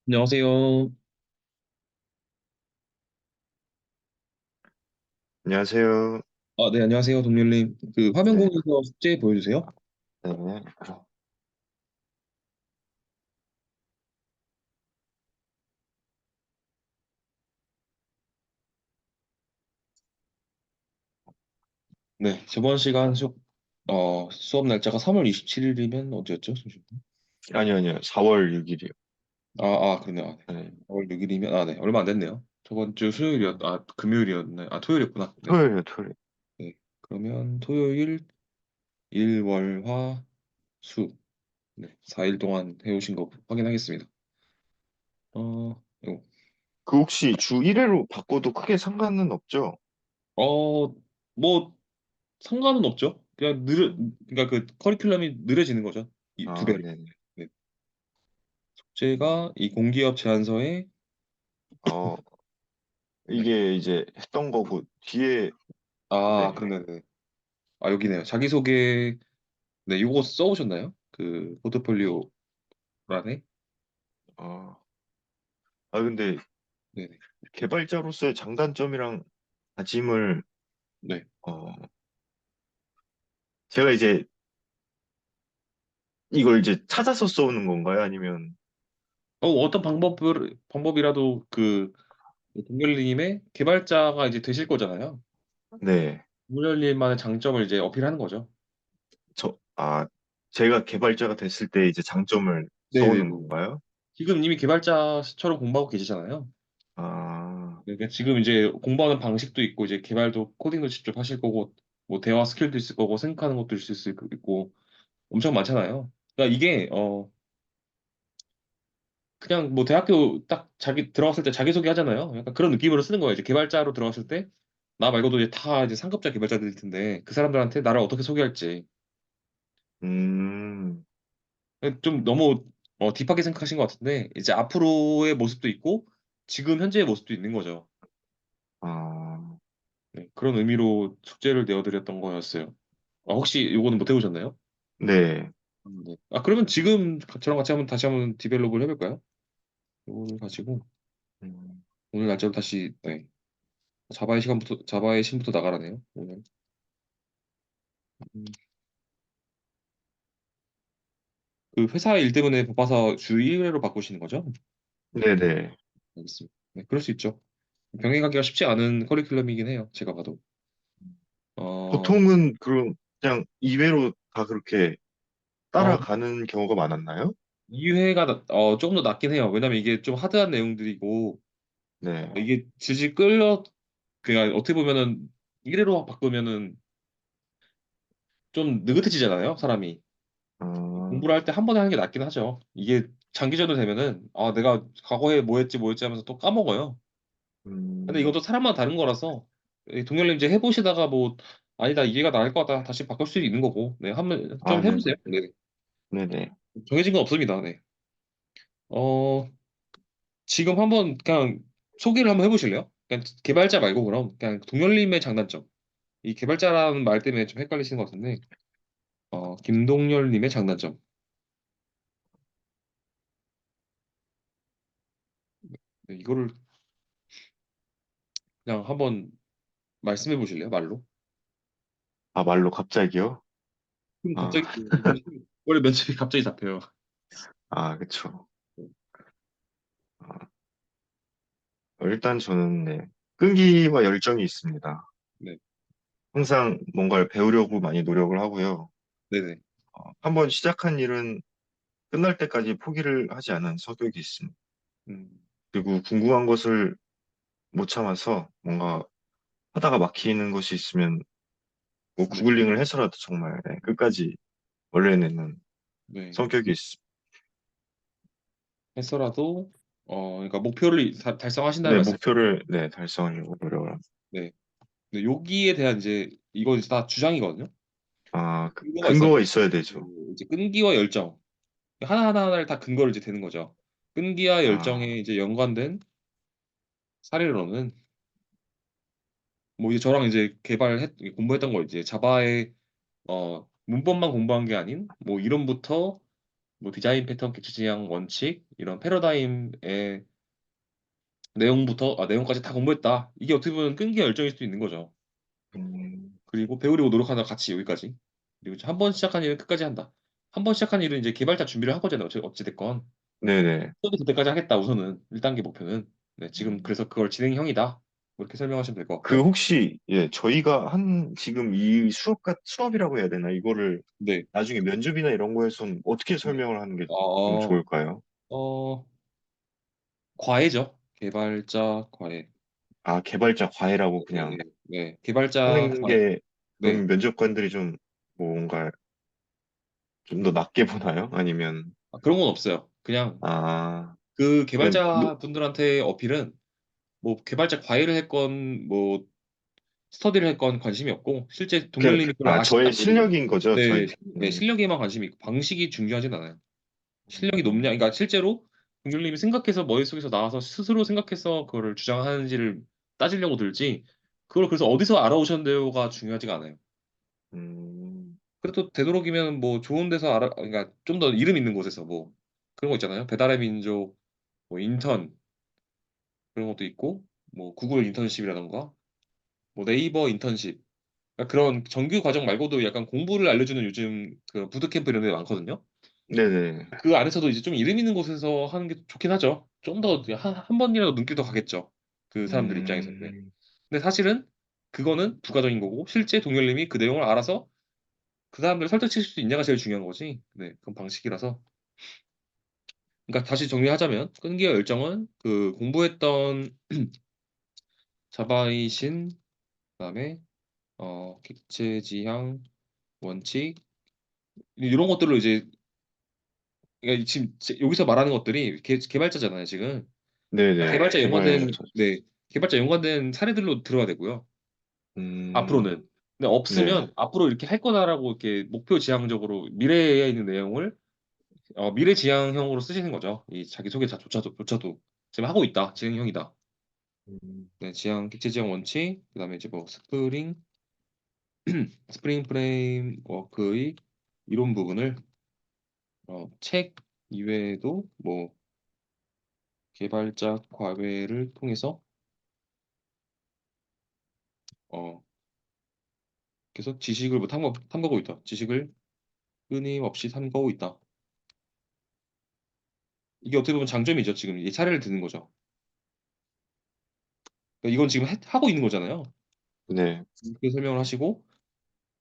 안녕하세요. 안녕하세요. 네, 안녕하세요, 동률님. 그 화면 네, 공유에서 숙제 보여주세요. 네. 네, 저번 시간 수업 날짜가 3월 27일이면 어디였죠? 잠시만요. 아니요. 4월 6일이요. 그러네요. 네. 네. 4월 6일이면, 네, 얼마 안 됐네요. 저번 주 금요일이었나요? 토요일이었구나. 네, 토요일. 네. 그러면 토요일, 일, 월, 화, 수. 네, 4일 동안 해오신 거 확인하겠습니다. 이거. 그 혹시 주 1회로 바꿔도 크게 상관은 없죠? 어, 뭐, 상관은 없죠. 그러니까 그 커리큘럼이 느려지는 거죠. 이 두 아, 배로. 네네. 네. 숙제가 이 공기업 제안서에 어, 네. 이게 이제 했던 거고, 뒤에, 네. 그러네. 여기네요. 자기소개. 네, 이거 써오셨나요? 그 포트폴리오란에. 어, 근데 네네. 개발자로서의 장단점이랑 다짐을, 네. 어, 제가 이제 이걸 이제 찾아서 써오는 건가요? 아니면, 어떤 방법이라도 그 동열님의 개발자가 이제 되실 거잖아요. 네. 동열님만의 장점을 이제 어필하는 거죠. 저, 아, 제가 개발자가 됐을 때 이제 장점을 써오는 네네네. 건가요? 지금 이미 개발자처럼 공부하고 계시잖아요. 아, 그러니까 지금 이제 공부하는 방식도 있고 이제 개발도 코딩도 직접 하실 거고 뭐 대화 스킬도 있을 거고 생각하는 것도 있을 수 있고 엄청 많잖아요. 그러니까 이게 그냥 뭐 대학교 딱 자기 들어갔을 때 자기소개 하잖아요. 약간 그런 느낌으로 쓰는 거예요. 이제 개발자로 들어갔을 때 나 말고도 이제 다 이제 상급자 개발자들일 텐데 그 사람들한테 나를 어떻게 소개할지 음, 좀 너무 딥하게 생각하신 것 같은데 이제 앞으로의 모습도 있고 지금 현재의 모습도 있는 거죠. 아, 네, 그런 의미로 숙제를 내어드렸던 거였어요. 혹시 요거는 못 해보셨나요? 네. 네. 그러면 지금 저랑 같이 한번 다시 한번 디벨롭을 해볼까요? 요거를 가지고 음, 오늘 날짜로 다시 네. 자바의 신부터 나가라네요. 오늘. 음, 그 회사 일 때문에 바빠서 주 1회로 바꾸시는 거죠? 네네. 알겠습니다. 네, 그럴 수 있죠. 병행하기가 쉽지 않은 커리큘럼이긴 해요. 제가 봐도. 어, 보통은 그럼 그냥 2회로 다 그렇게 어, 따라가는 경우가 많았나요? 2회가 조금 더 낫긴 해요. 왜냐면 이게 좀 하드한 내용들이고 네. 이게 질질 끌려 그냥 어떻게 보면은 1회로 바꾸면은 좀 느긋해지잖아요, 사람이. 아, 공부를 할 때 한 번에 하는 게 낫긴 하죠. 이게 장기전으로 되면은 내가 과거에 뭐 했지 하면서 또 까먹어요. 근데 음, 이것도 사람마다 다른 거라서 동열님 이제 해보시다가 뭐 아니다 이해가 나을 것 같다 다시 바꿀 수 있는 거고 네 한번 좀 네네. 해보세요. 네 네네. 정해진 건 없습니다. 네. 어 지금 한번 그냥 소개를 한번 해보실래요? 그냥 개발자 말고 그럼 그냥 동열님의 장단점. 이 개발자라는 말 때문에 좀 헷갈리시는 것 같은데 김동열님의 장단점. 네, 이거를 그냥 한번 말씀해 보실래요? 말로? 아, 말로 갑자기요? 그럼 아, 갑자기 원래 면접이 갑자기 잡혀요. 그쵸. 아, 일단 저는 네. 끈기와 열정이 있습니다. 네, 항상 뭔가를 배우려고 많이 노력을 하고요. 네네. 한번 시작한 일은 끝날 때까지 포기를 하지 않은 성격이 있습니다. 음, 그리고 궁금한 것을 못 참아서 뭔가 하다가 막히는 것이 있으면 뭐 네, 구글링을 해서라도 정말 네, 끝까지 원래는 네. 성격이 있, 했어라도 그러니까 목표를 달성하신다는 네, 말씀이죠. 목표를 네, 달성하려고 노력을 합니다. 네. 근데 여기에 대한 이제 이거 이제 다 주장이거든요. 근거가 있어요. 근거가 있어야 되죠. 이제 끈기와 열정 하나하나를 다 근거를 이제 되는 거죠. 끈기와 열정에 아, 이제 연관된 사례로는 뭐 이제 저랑 이제 공부했던 거 이제 자바의 문법만 공부한 게 아닌 뭐 이론부터 뭐 디자인 패턴, 객체 지향 원칙 이런 패러다임의 내용부터 내용까지 다 공부했다. 이게 어떻게 보면 끈기 열정일 수도 있는 거죠. 음, 그리고 배우려고 노력하다 같이 여기까지. 그리고 한 번 시작한 일은 끝까지 한다. 한 번 시작한 일은 이제 개발자 준비를 한 거잖아요. 어찌 됐건. 네네. 저도 그때까지 하겠다. 우선은 1단계 목표는. 네, 지금 음. 그래서 그걸 진행형이다. 뭐 이렇게 설명하시면 될 것 그 같고요. 혹시, 예, 저희가 한, 지금 이 수업이라고 해야 되나? 이거를 네. 나중에 면접이나 이런 거에선 어떻게 네. 설명을 하는 게 좀 어, 좋을까요? 어, 과외죠. 개발자 과외. 아, 개발자 과외라고 네, 그냥 네. 네. 개발자 하는 과외. 게, 네. 그럼 면접관들이 좀 뭔가 좀 더 낮게 보나요? 아니면, 그런 건 없어요. 그냥 아, 그 그냥, 개발자 분들한테 어필은 뭐 개발자 과외를 했건 뭐 스터디를 했건 관심이 없고 실제 그냥, 동열님이 그걸 아, 저의 아신다고. 실력인 거죠, 네, 저희. 네, 실력에만 관심이 있고 방식이 중요하진 않아요. 실력이 높냐, 음, 그러니까 실제로 동열님이 생각해서 머릿속에서 나와서 스스로 생각해서 그거를 주장하는지를 따지려고 들지 그걸 그래서 어디서 알아오셨는데요가 중요하지가 않아요. 음, 그래도 되도록이면 뭐 좋은 데서 그러니까 좀 더 이름 있는 곳에서 뭐 그런 거 있잖아요. 배달의 민족, 뭐 인턴 그런 것도 있고 뭐 구글 인턴십이라던가 뭐 네이버 인턴십 그러니까 그런 정규 과정 말고도 약간 공부를 알려주는 요즘 그 부트캠프 이런 데 많거든요. 네네. 그 안에서도 이제 좀 이름 있는 곳에서 하는 게 좋긴 하죠. 좀 더 한 번이라도 눈길 더 가겠죠. 그 사람들 입장에서는. 네. 음, 근데 사실은 그거는 부가적인 거고 실제 동열님이 그 내용을 알아서 그 사람들을 설득시킬 수 있냐가 제일 중요한 거지. 네, 그건 방식이라서. 그러니까 다시 정리하자면 끈기와 열정은 그 공부했던 자바이 신 그다음에 객체지향 원칙 이런 것들로 이제 그러니까 지금 여기서 말하는 것들이 개발자잖아요, 지금. 네네. 개발자 연관된 개발자. 네, 개발자 연관된 사례들로 들어야 되고요. 음, 앞으로는. 근데 네. 없으면 앞으로 이렇게 할 거다라고 이렇게 목표 지향적으로 미래에 있는 내용을 미래 지향형으로 쓰시는 거죠. 이 자기소개자조차도 지금 하고 있다. 진행형이다. 음, 네, 객체 지향 원칙, 그다음에 이제 뭐 스프링 프레임워크의 이론 부분을 책 이외에도 뭐 개발자 과외를 통해서 어, 계속 지식을 뭐 탐구하고 있다. 지식을 끊임없이 탐구하고 있다. 이게 어떻게 보면 장점이죠. 지금 이 사례를 드는 거죠. 그러니까 이건 지금 하고 있는 거잖아요. 네. 이렇게 설명을 하시고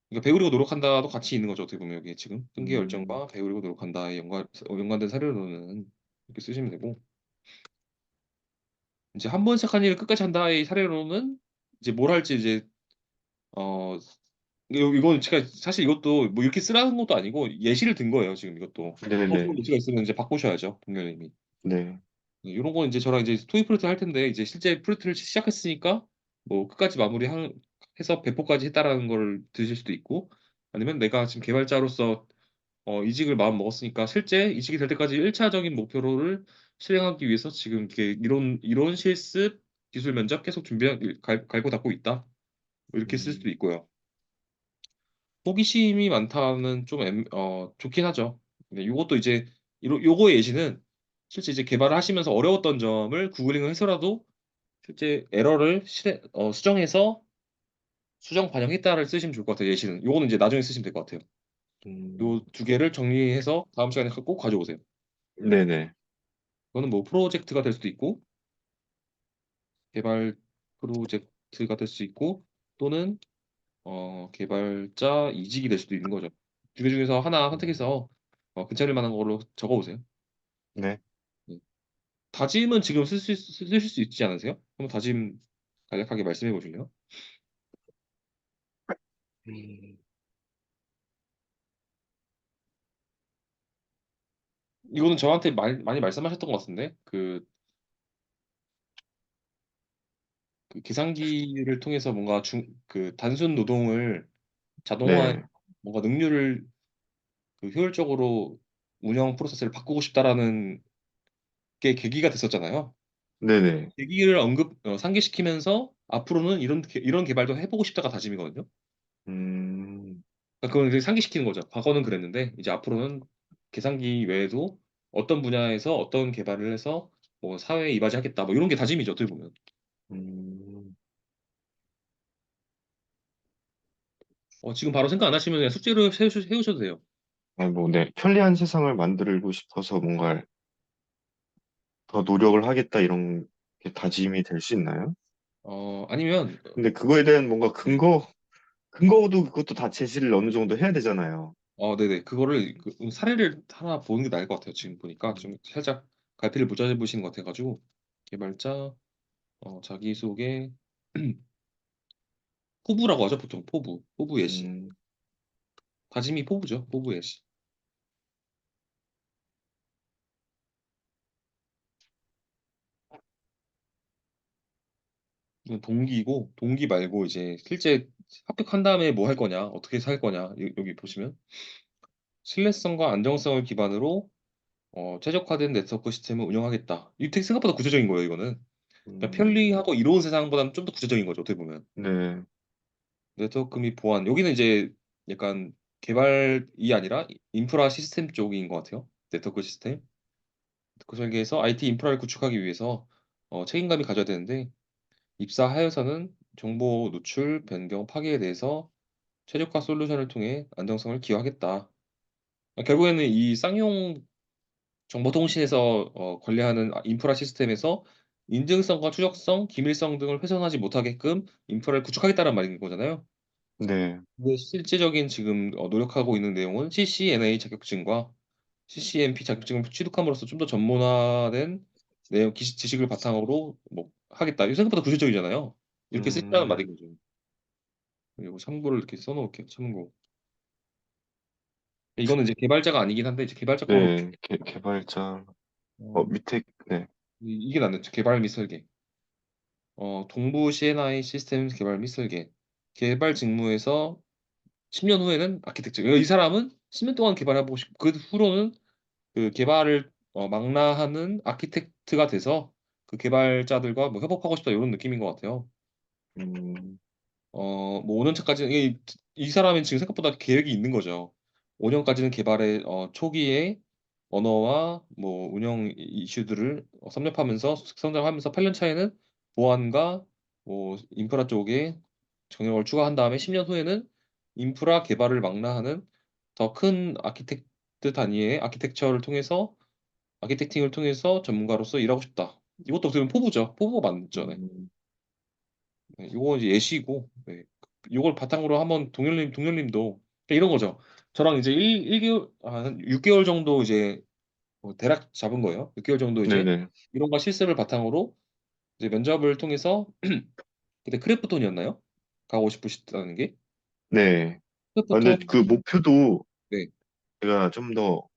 그러니까 배우려고 노력한다도 같이 있는 거죠. 어떻게 보면 여기 지금 끈기 음, 열정과 배우려고 노력한다에 연관된 사례로는 이렇게 쓰시면 되고 이제 한 번 시작한 일을 끝까지 한다의 사례로는 이제 뭘 할지 이제 어 이건 제가 사실 이것도 뭐 이렇게 쓰라는 것도 아니고 예시를 든 거예요. 지금 이것도 네네. 그런 예시가 있으면 이제 바꾸셔야죠. 동료님이. 네. 이런 건 이제 저랑 이제 토익 프로젝트 할 텐데 이제 실제 프로젝트를 시작했으니까 뭐 끝까지 해서 배포까지 했다라는 걸 드실 수도 있고 아니면 내가 지금 개발자로서 이직을 마음 먹었으니까 실제 이직이 될 때까지 1차적인 목표를 실행하기 위해서 지금 이렇게 이론 실습 기술 면접 계속 갈고 닦고 있다 뭐 이렇게 쓸 수도 음, 있고요. 호기심이 많다는 좀 좋긴 하죠. 근데 이것도 이제 요거의 예시는 실제 이제 개발을 하시면서 어려웠던 점을 구글링을 해서라도 실제 에러를 수정해서 수정 반영했다를 쓰시면 좋을 것 같아요. 예시는 요거는 이제 나중에 쓰시면 될 것 같아요. 요 음, 두 개를 정리해서 다음 시간에 꼭 가져오세요. 네네. 그거는 뭐 프로젝트가 될 수도 있고 개발 프로젝트가 될 수 있고 또는 개발자 이직이 될 수도 있는 거죠. 두 개 중에서 하나 음, 선택해서 괜찮을 만한 걸로 적어보세요. 네. 네. 다짐은 지금 쓰실 수 있지 않으세요? 한번 다짐 간략하게 말씀해 보실래요? 음, 이거는 저한테 많이 말씀하셨던 것 같은데 그 계산기를 통해서 뭔가 그 단순 노동을 자동화 네. 뭔가 능률을 그 효율적으로 운영 프로세스를 바꾸고 싶다라는 게 계기가 됐었잖아요. 네네. 계기를 상기시키면서 앞으로는 이런 개발도 해보고 싶다가 다짐이거든요. 음, 그러니까 그걸 이제 상기시키는 거죠. 과거는 그랬는데 이제 앞으로는 계산기 외에도 어떤 분야에서 어떤 개발을 해서 뭐 사회에 이바지하겠다 뭐 이런 게 다짐이죠 어떻게 보면. 음, 지금 바로 생각 안 하시면 그냥 숙제로 세우셔도 돼요. 아니 뭐, 네, 편리한 세상을 만들고 싶어서 뭔가 더 노력을 하겠다 이런 게 다짐이 될 수 있나요? 아니면 근데 그거에 대한 뭔가 네. 근거도 그것도 다 제시를 어느 정도 해야 되잖아요. 네네. 그거를 사례를 하나 보는 게 나을 것 같아요. 지금 보니까 음, 좀 살짝 갈피를 못 잡으시는 것 같아가지고 개발자 자기소개 포부라고 하죠 보통 포부 예시 음, 다짐이 포부죠 포부 예시. 이건 동기고 동기 말고 이제 실제 합격한 다음에 뭐 할 거냐 어떻게 살 거냐 여기 보시면 신뢰성과 안정성을 기반으로 최적화된 네트워크 시스템을 운영하겠다. 이 되게 생각보다 구체적인 거예요 이거는. 그러니까 음, 편리하고 이로운 세상보다는 좀 더 구체적인 거죠 어떻게 보면. 네, 네트워크 및 보안 여기는 이제 약간 개발이 아니라 인프라 시스템 쪽인 것 같아요. 네트워크 시스템 그 설계에서 IT 인프라를 구축하기 위해서 책임감이 가져야 되는데 입사하여서는 정보 노출, 변경, 파괴에 대해서 최적화 솔루션을 통해 안정성을 기여하겠다. 결국에는 이 쌍용 정보통신에서 관리하는 인프라 시스템에서 인증성과 추적성, 기밀성 등을 훼손하지 못하게끔 인프라를 구축하겠다는 말인 거잖아요. 네, 근데 실제적인 지금 노력하고 있는 내용은 CCNA 자격증과 CCNP 자격증을 취득함으로써 좀 더 전문화된 내용, 지식을 바탕으로 뭐 하겠다. 이거 생각보다 구체적이잖아요. 이렇게 쓰자는 음, 말인 거죠. 그리고 참고를 이렇게 써놓을게요. 참고. 이거는 이제 개발자가 아니긴 한데 이제 개발자 거로 네, 개발자, 어, 밑에, 네, 이게 낫네. 개발 및 설계. 동부 CNI 시스템 개발 및 설계. 개발 직무에서 10년 후에는 아키텍처. 이 사람은 10년 동안 개발해보고 싶고 그 후로는 그 개발을 망라하는 아키텍트가 돼서 그 개발자들과 뭐 협업하고 싶다 이런 느낌인 것 같아요. 음, 뭐 5년차까지는 이 사람은 지금 생각보다 계획이 있는 거죠. 5년까지는 개발의 초기에 언어와 뭐 운영 이슈들을 섭렵하면서 성장하면서 8년 차에는 보안과 뭐 인프라 쪽에 정력을 추가한 다음에 10년 후에는 인프라 개발을 망라하는 더 큰 아키텍트 단위의 아키텍팅을 통해서 전문가로서 일하고 싶다. 이것도 어떻게 보면 포부죠. 포부가 맞죠. 네. 음, 네, 요거 이제 예시고, 네. 요걸 바탕으로 한번 동열님도 그러니까 이런 거죠. 저랑 이제 1개월, 한 6개월 정도 이제 대략 잡은 거예요. 6개월 정도 이제 네네, 이론과 실습을 바탕으로 이제 면접을 통해서 그때 크래프톤이었나요? 가고 싶으시다는 게 네. 아, 근데 크래프톤, 그 목표도 네, 제가 좀 더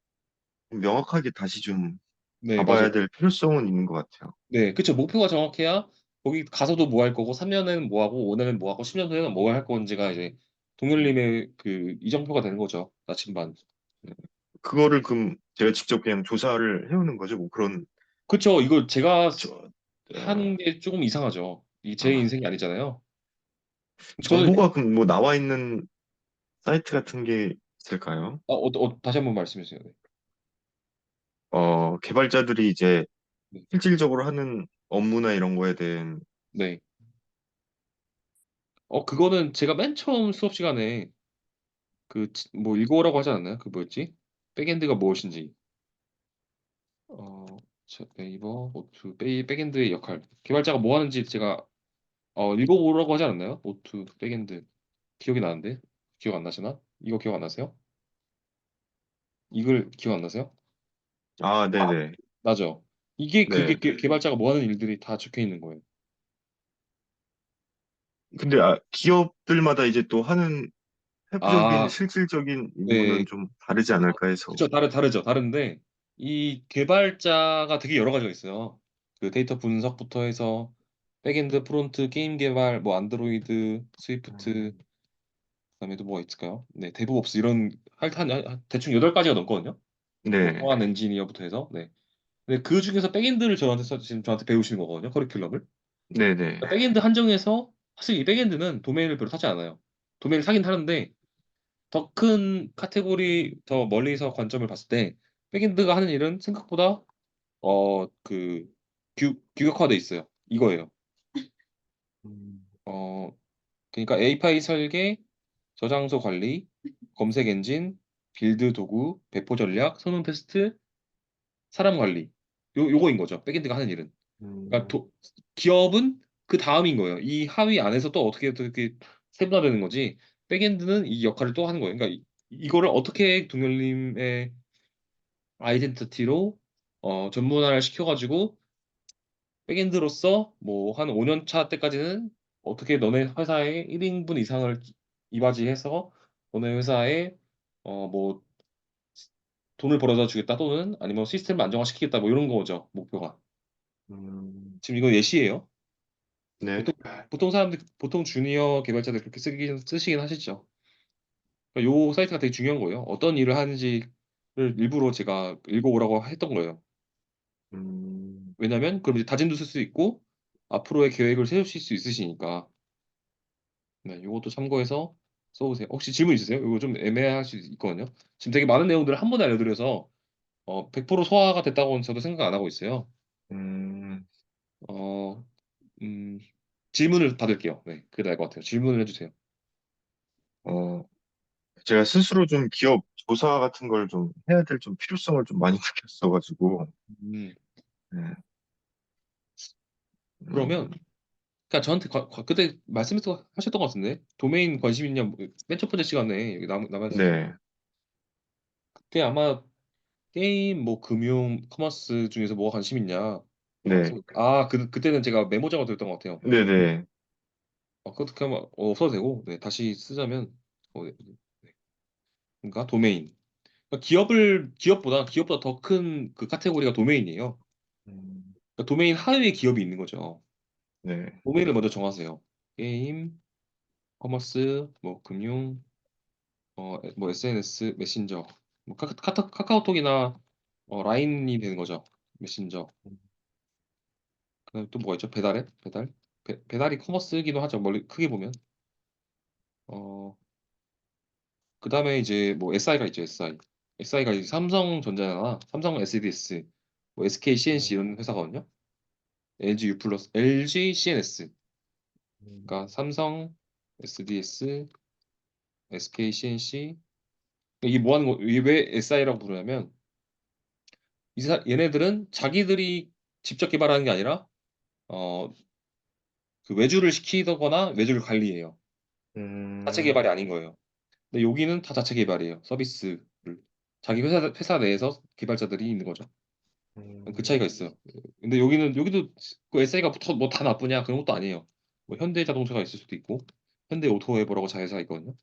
명확하게 다시 좀 네 잡아야 맞아요. 될 필요성은 있는 것 같아요. 네, 그쵸. 목표가 정확해야 거기 가서도 뭐 할 거고 3년에는 뭐 하고 5년에는 뭐 하고 10년 후에는 뭐 할 건지가 이제 동열님의 그 이정표가 되는 거죠. 나침반. 네. 그거를 그럼 제가 직접 그냥 조사를 해오는 거죠. 뭐 그런, 그쵸. 이거 제가 저, 하는 게 조금 이상하죠. 이게 제 아, 인생이 아니잖아요. 저는 정보가 그럼 뭐 나와 있는 사이트 같은 게 있을까요? 다시 한번 말씀해 주세요. 개발자들이 이제 네. 실질적으로 하는 업무나 이런 거에 대한, 네. 그거는 제가 맨 처음 수업 시간에 뭐 읽어오라고 하지 않았나요? 그 뭐였지? 백엔드가 무엇인지. 어, 네이버, 오투, 백엔드의 역할. 개발자가 뭐 하는지 제가 읽어오라고 하지 않았나요? 오투, 백엔드. 기억이 나는데? 기억 안 나시나? 이거 기억 안 나세요? 이걸 기억 안 나세요? 아, 네네. 나죠? 이게 그게 네. 개발자가 뭐 하는 일들이 다 적혀 있는 거예요. 근데 기업들마다 이제 또 하는 세부적인 아, 실질적인 임무는 네. 좀 다르지 않을까 해서. 그쵸. 다르죠. 다른데, 이 개발자가 되게 여러 가지가 있어요. 그 데이터 분석부터 해서, 백엔드, 프론트, 게임 개발, 뭐, 안드로이드, 스위프트, 음, 그다음에 또 뭐가 있을까요? 네, 데브옵스, 이런, 대충 8가지가 넘거든요. 뭐, 네. 보안 엔지니어부터 해서, 네. 근데 그 중에서 백엔드를 지금 저한테 배우시는 거거든요. 커리큘럼을. 네네. 백엔드 한정해서, 사실 이 백엔드는 도메인을 별로 타지 않아요. 도메인을 타긴 타는데, 더 큰 카테고리, 더 멀리서 관점을 봤을 때 백엔드가 하는 일은 생각보다 그 규격화돼 있어요. 이거예요. 음, 어, 그러니까 API 설계, 저장소 관리, 검색 엔진, 빌드 도구, 배포 전략, 성능 테스트, 사람 관리. 요거인 거죠. 백엔드가 하는 일은. 그러니까 음, 기업은 그 다음인 거예요. 이 하위 안에서 또 어떻게 세분화되는 거지. 백엔드는 이 역할을 또 하는 거예요. 그러니까 이거를 어떻게 동열림의 아이덴티티로 전문화를 시켜가지고 백엔드로서 뭐 한 5년 차 때까지는 어떻게 너네 회사에 1인분 이상을 이바지해서 너네 회사에 뭐 돈을 벌어다 주겠다 또는 아니면 시스템을 안정화시키겠다 뭐 이런 거죠 목표가. 음, 지금 이거 예시예요. 네, 보통 사람들 보통 주니어 개발자들 그렇게 쓰시긴 하시죠. 그러니까 요 사이트가 되게 중요한 거예요. 어떤 일을 하는지를 일부러 제가 읽어오라고 했던 거예요. 음, 왜냐면 그럼 이제 다짐도 쓸 수 있고 앞으로의 계획을 세우실 수 있으시니까. 네, 요것도 참고해서 써보세요. 혹시 질문 있으세요? 이거 좀 애매할 수 있거든요. 지금 되게 많은 내용들을 한 번에 알려드려서 100% 소화가 됐다고는 저도 생각 안 하고 있어요. 음, 어, 음, 질문을 받을게요. 네, 그게 나을 것 같아요. 질문을 해주세요. 어, 제가 스스로 좀 기업 조사 같은 걸 좀 해야 될 좀 필요성을 좀 많이 느꼈어가지고, 음, 네, 그러면 음, 그러니까 저한테 그때 말씀하셨던 것 같은데 도메인 관심 있냐 맨 첫 번째 시간에 여기 남았을 때 네, 그때 아마 게임 뭐 금융 커머스 중에서 뭐가 관심 있냐 네, 그때는 제가 메모장을 드렸던 것 같아요. 네네, 그렇게 하면 없어도 되고 네, 다시 쓰자면 네, 네. 그러니까 도메인 그러니까 기업보다 더 큰 그 카테고리가 도메인이에요. 음, 그러니까 도메인 하위에 기업이 있는 거죠. 네, 도메인을 먼저 정하세요. 게임 커머스 뭐 금융 뭐 SNS, 메신저, 뭐 카카오톡이나 라인이 되는 거죠. 메신저. 그다음에 또 뭐가 있죠? 배달앱? 배달이 커머스이기도 하죠. 멀리 크게 보면. 어, 그다음에 이제 뭐 SI가 있죠. SI. SI가 이제 삼성전자나 삼성 SDS, 뭐 SK CNC 이런 회사거든요. LG U 플러스, LG CNS. 그러니까 삼성 SDS, SK CNC. 이게 뭐 하는 거? 이게 왜 SI라고 부르냐면 얘네들은 자기들이 직접 개발하는 게 아니라 어, 그 외주를 시키거나 외주를 관리해요. 자체 음, 개발이 아닌 거예요. 근데 여기는 다 자체 개발이에요. 서비스를 자기 회사 내에서 개발자들이 있는 거죠. 그 차이가 음, 있어요. 근데 여기도 그 SI가 뭐 다 나쁘냐 그런 것도 아니에요. 뭐 현대 자동차가 있을 수도 있고 현대 오토웨버라고 자회사가 있거든요.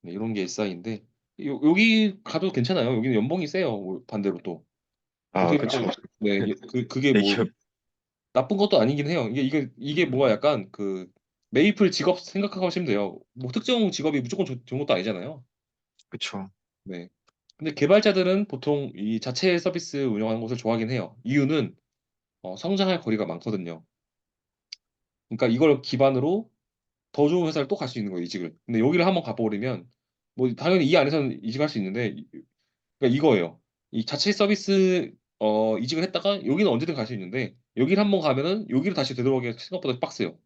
네, 이런 게 SI인데 여기 가도 괜찮아요. 여기는 연봉이 세요. 뭐 반대로 또 아, 어떻게 그쵸. 보면 네, 그게 뭐 대기업, 나쁜 것도 아니긴 해요. 이게 뭐가 음, 약간 그 메이플 직업 생각하고 하시면 돼요. 뭐 특정 직업이 무조건 좋은 것도 아니잖아요. 그쵸. 네. 근데 개발자들은 보통 이 자체 서비스 운영하는 것을 좋아하긴 해요. 이유는 성장할 거리가 많거든요. 그러니까 이걸 기반으로 더 좋은 회사를 또 갈 수 있는 거예요, 이직을. 근데 여기를 한번 가버리면 뭐 당연히 이 안에서는 이직할 수 있는데 그러니까 이거예요. 이 자체 서비스 이직을 했다가 여기는 언제든 갈 수 있는데 여기를 한번 가면은 여기를 다시 되돌아오기가 생각보다 빡세요.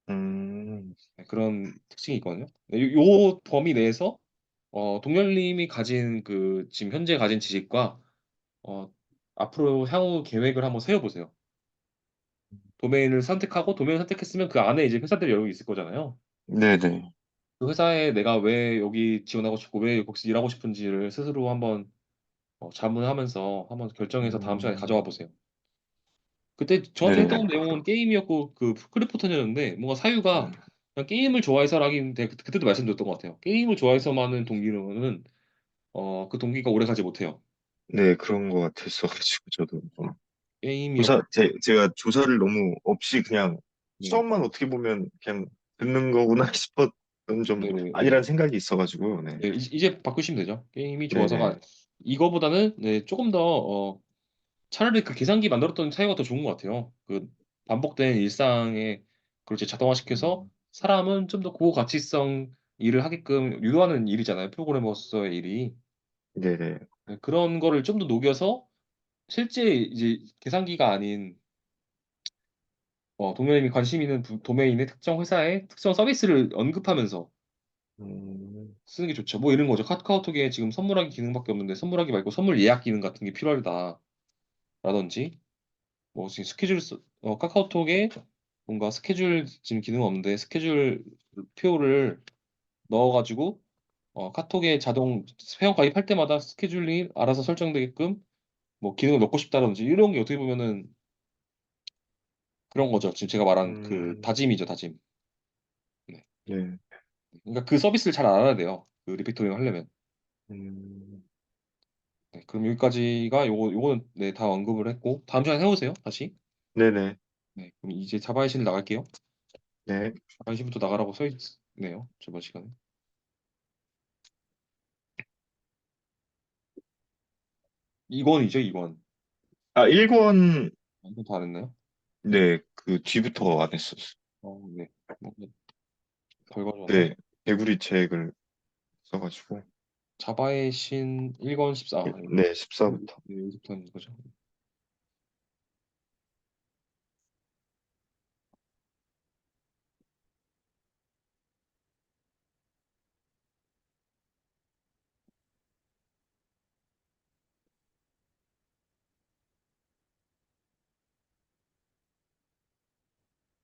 음, 네, 그런 특징이 있거든요. 네, 요 범위 내에서 동열님이 가진 그 지금 현재 가진 지식과 어, 앞으로 향후 계획을 한번 세워보세요. 도메인을 선택하고 도메인을 선택했으면 그 안에 이제 회사들이 여러 개 있을 거잖아요. 네네. 그 회사에 내가 왜 여기 지원하고 싶고 왜 여기서 일하고 싶은지를 스스로 한번 자문하면서 한번 결정해서 다음 시간에 가져와 음, 보세요. 그때 저한테 네. 했던 내용은 게임이었고 그 크리포턴이었는데 뭔가 사유가 음, 그냥 게임을 좋아해서라긴 그때도 말씀드렸던 것 같아요. 게임을 좋아해서만은 동기로는 그 동기가 오래 가지 못해요. 네, 그런 거 같았어가지고, 저도 좀. 게임이었고, 제가 조사를 너무 없이 그냥 네, 수업만 어떻게 보면 그냥 듣는 거구나 싶었던 좀 네네, 네. 아니란 생각이 있어가지고, 네. 네, 이제 바꾸시면 되죠. 게임이 네네. 좋아서가 이거보다는 네, 조금 더 차라리 그 계산기 만들었던 차이가 더 좋은 것 같아요. 그 반복된 일상에 그걸 이제 자동화시켜서 음, 사람은 좀 더 고가치성 일을 하게끔 유도하는 일이잖아요. 프로그래머로서의 일이. 네네. 네, 그런 거를 좀 더 녹여서 실제 이제 계산기가 아닌 동료님이 관심 있는 도메인의 특정 회사의 특정 서비스를 언급하면서 음, 쓰는 게 좋죠. 뭐 이런 거죠. 카카오톡에 지금 선물하기 기능밖에 없는데 선물하기 말고 선물 예약 기능 같은 게 필요하다라든지 뭐 지금 카카오톡에 뭔가 스케줄 지금 기능 없는데 스케줄 표를 넣어가지고 카톡에 자동 회원 가입할 때마다 스케줄이 알아서 설정되게끔 뭐 기능을 넣고 싶다든지 이런 게 어떻게 보면은 그런 거죠. 지금 제가 말한 그 음, 다짐이죠, 다짐. 네. 네. 그러니까 그 서비스를 잘 알아야 돼요. 그 리피토링 하려면. 음, 네, 그럼 여기까지가 요거는 네, 다 언급을 했고 다음 시간에 해보세요. 다시. 네네. 네, 그럼 이제 자바의 신을 나갈게요. 네. 자바의 신부터 나가라고 써 있네요. 저번 시간에. 이권이죠, 이권. 아, 1권, 이건 다 안 했나요? 네, 그 뒤부터 안 했었어요. 네. 뭐, 덜 가져왔나? 네, 개구리 책을 써가지고. 자바의 신 1권 14. 네, 네, 14부터. 여기서부터 하는 거죠.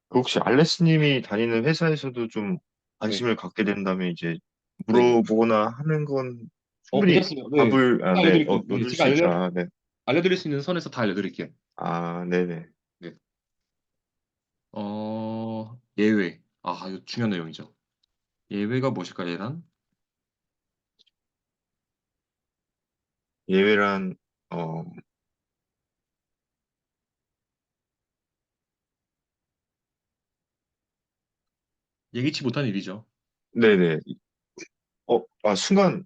그 혹시 알레스님이 다니는 회사에서도 좀 네, 관심을 갖게 된다면 이제 네네. 물어보거나 하는 건 충분히 괜찮습니다. 네. 답을, 아, 제가 네, 알려드릴게요. 네, 얻을 제가 수 있죠. 아, 네. 알려드릴 수 있는 선에서 다 알려드릴게요. 아, 네네. 네. 예외. 이거 중요한 내용이죠. 예외가 무엇일까, 얘란? 예외란, 어, 예기치 못한 일이죠. 네네. 순간,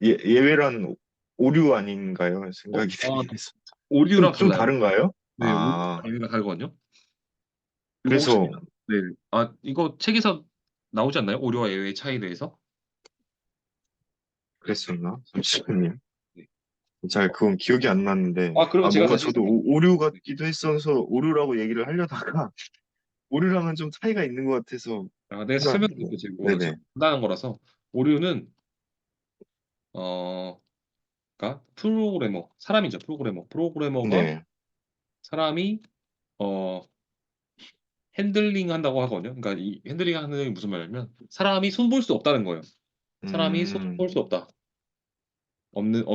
예외란 오류 아닌가요? 어, 생각이 아, 들긴 했어. 오류랑 좀 달라요. 다른가요? 네, 오류랑 아, 예외가 다르거든요. 이거 혹시, 그래서 네. 이거 책에서 나오지 않나요? 오류와 예외의 차이에 대해서? 그랬었나? 잠시만요. 네. 잘 그건 기억이 안 나는데, 그러면 제가 뭔가 다시 저도 설명. 오류 네. 같기도 했어서 오류라고 얘기를 하려다가, 오류랑은 좀 차이가 있는 것 같아서, 내가 순간, 설명드릴게요. 이거는 네네. 간단한 거라서. 오류는, 그러니까 사람이죠. 프로그래머가 네. 사람이, 어, 핸들링 한다고 하거든요. 그러니까 이 핸들링 하는 게 무슨 말이냐면, 사람이 손볼 수 없다는 거예요. 사람이 음, 손볼 수 없다. 없는,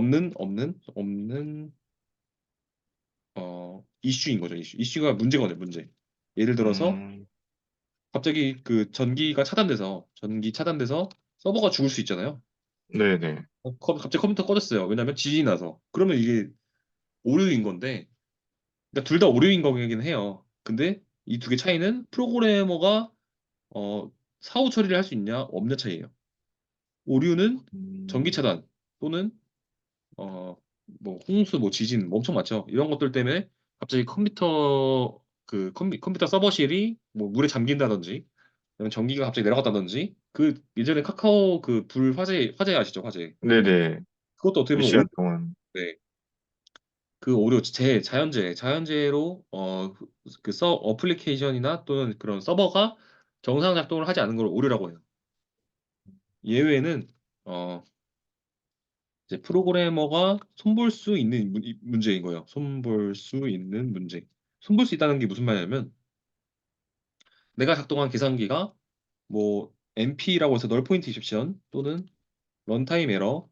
이슈인 거죠. 이슈가 문제거든요. 문제. 예를 들어서, 음, 갑자기 그 전기 차단돼서 서버가 죽을 수 있잖아요. 네네. 갑자기 컴퓨터 꺼졌어요. 왜냐면 지진이 나서. 그러면 이게 오류인 건데, 그러니까 둘 다 오류인 거긴 해요. 근데 이 두 개 차이는 프로그래머가 어, 사후 처리를 할 수 있냐 없냐 차이예요. 오류는 전기 음, 차단 또는 어, 뭐 홍수, 뭐 지진, 뭐 엄청 많죠. 이런 것들 때문에 갑자기 컴퓨터 서버실이 뭐 물에 잠긴다든지, 아니면 전기가 갑자기 내려갔다든지, 그 예전에 카카오 그 불 화재 아시죠? 화재. 네네. 그것도 어떻게 몇 보면 시간 동안, 네. 그 오류 자연재해로 어플리케이션이나 또는 그런 서버가 정상 작동을 하지 않는 걸 오류라고 해요. 예외는 어 이제 프로그래머가 손볼 수 있는 문제인 거예요. 손볼 수 있는 문제. 손볼 수 있다는 게 무슨 말이냐면 내가 작동한 계산기가 뭐 NP라고 해서 널 포인트 익셉션 또는 런타임 에러,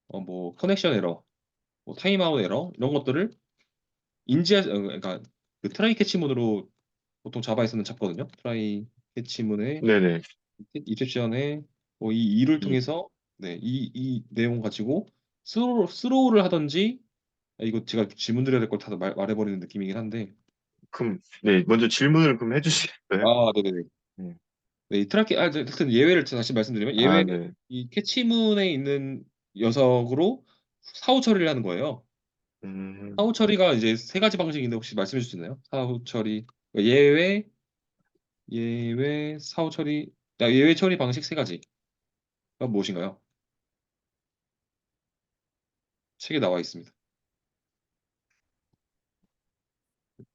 뭐 커넥션 에러, 뭐 타임아웃 에러 이런 것들을 그러니까 그 트라이 캐치문으로 보통 자바에서는 잡거든요. 트라이 캐치문의 네네. 이셉션의 이 일을 이, 통해서 이 내용 가지고 스로우를 하든지 이거 제가 질문 드려야 될 걸 다 말해버리는 느낌이긴 한데 네, 먼저 질문을 그럼 해주시겠어요? 네네네. 네. 네, 이 트라키 하여튼 예외를 다시 말씀드리면 아, 예외는 네. 이 캐치문에 있는 녀석으로 사후 처리를 하는 거예요. 음, 사후 처리가 이제 세 가지 방식인데 혹시 말씀해 주실 수 있나요? 사후 처리 그러니까 예외 사후 처리 자, 예외 처리 방식 세 가지가 무엇인가요? 책에 나와 있습니다.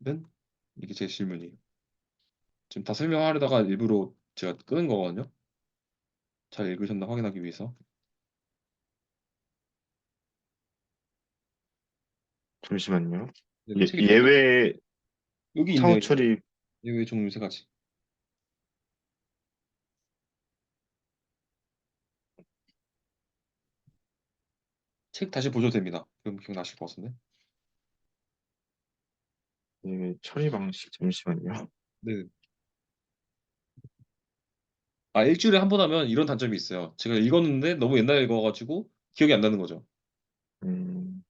는 이게 제 질문이에요. 지금 다 설명하려다가 일부러 제가 끄는 거거든요. 잘 읽으셨나 확인하기 위해서. 잠시만요. 네, 책에 있죠. 예외 여기 있네요. 사후 처리, 예외 종류 세 가지. 책 다시 보셔도 됩니다. 그럼 기억나실 것 같은데. 예외 처리 방식, 잠시만요. 네. 아, 일주일에 한 번 하면 이런 단점이 있어요. 제가 읽었는데 너무 옛날에 읽어가지고 기억이 안 나는 거죠. 음,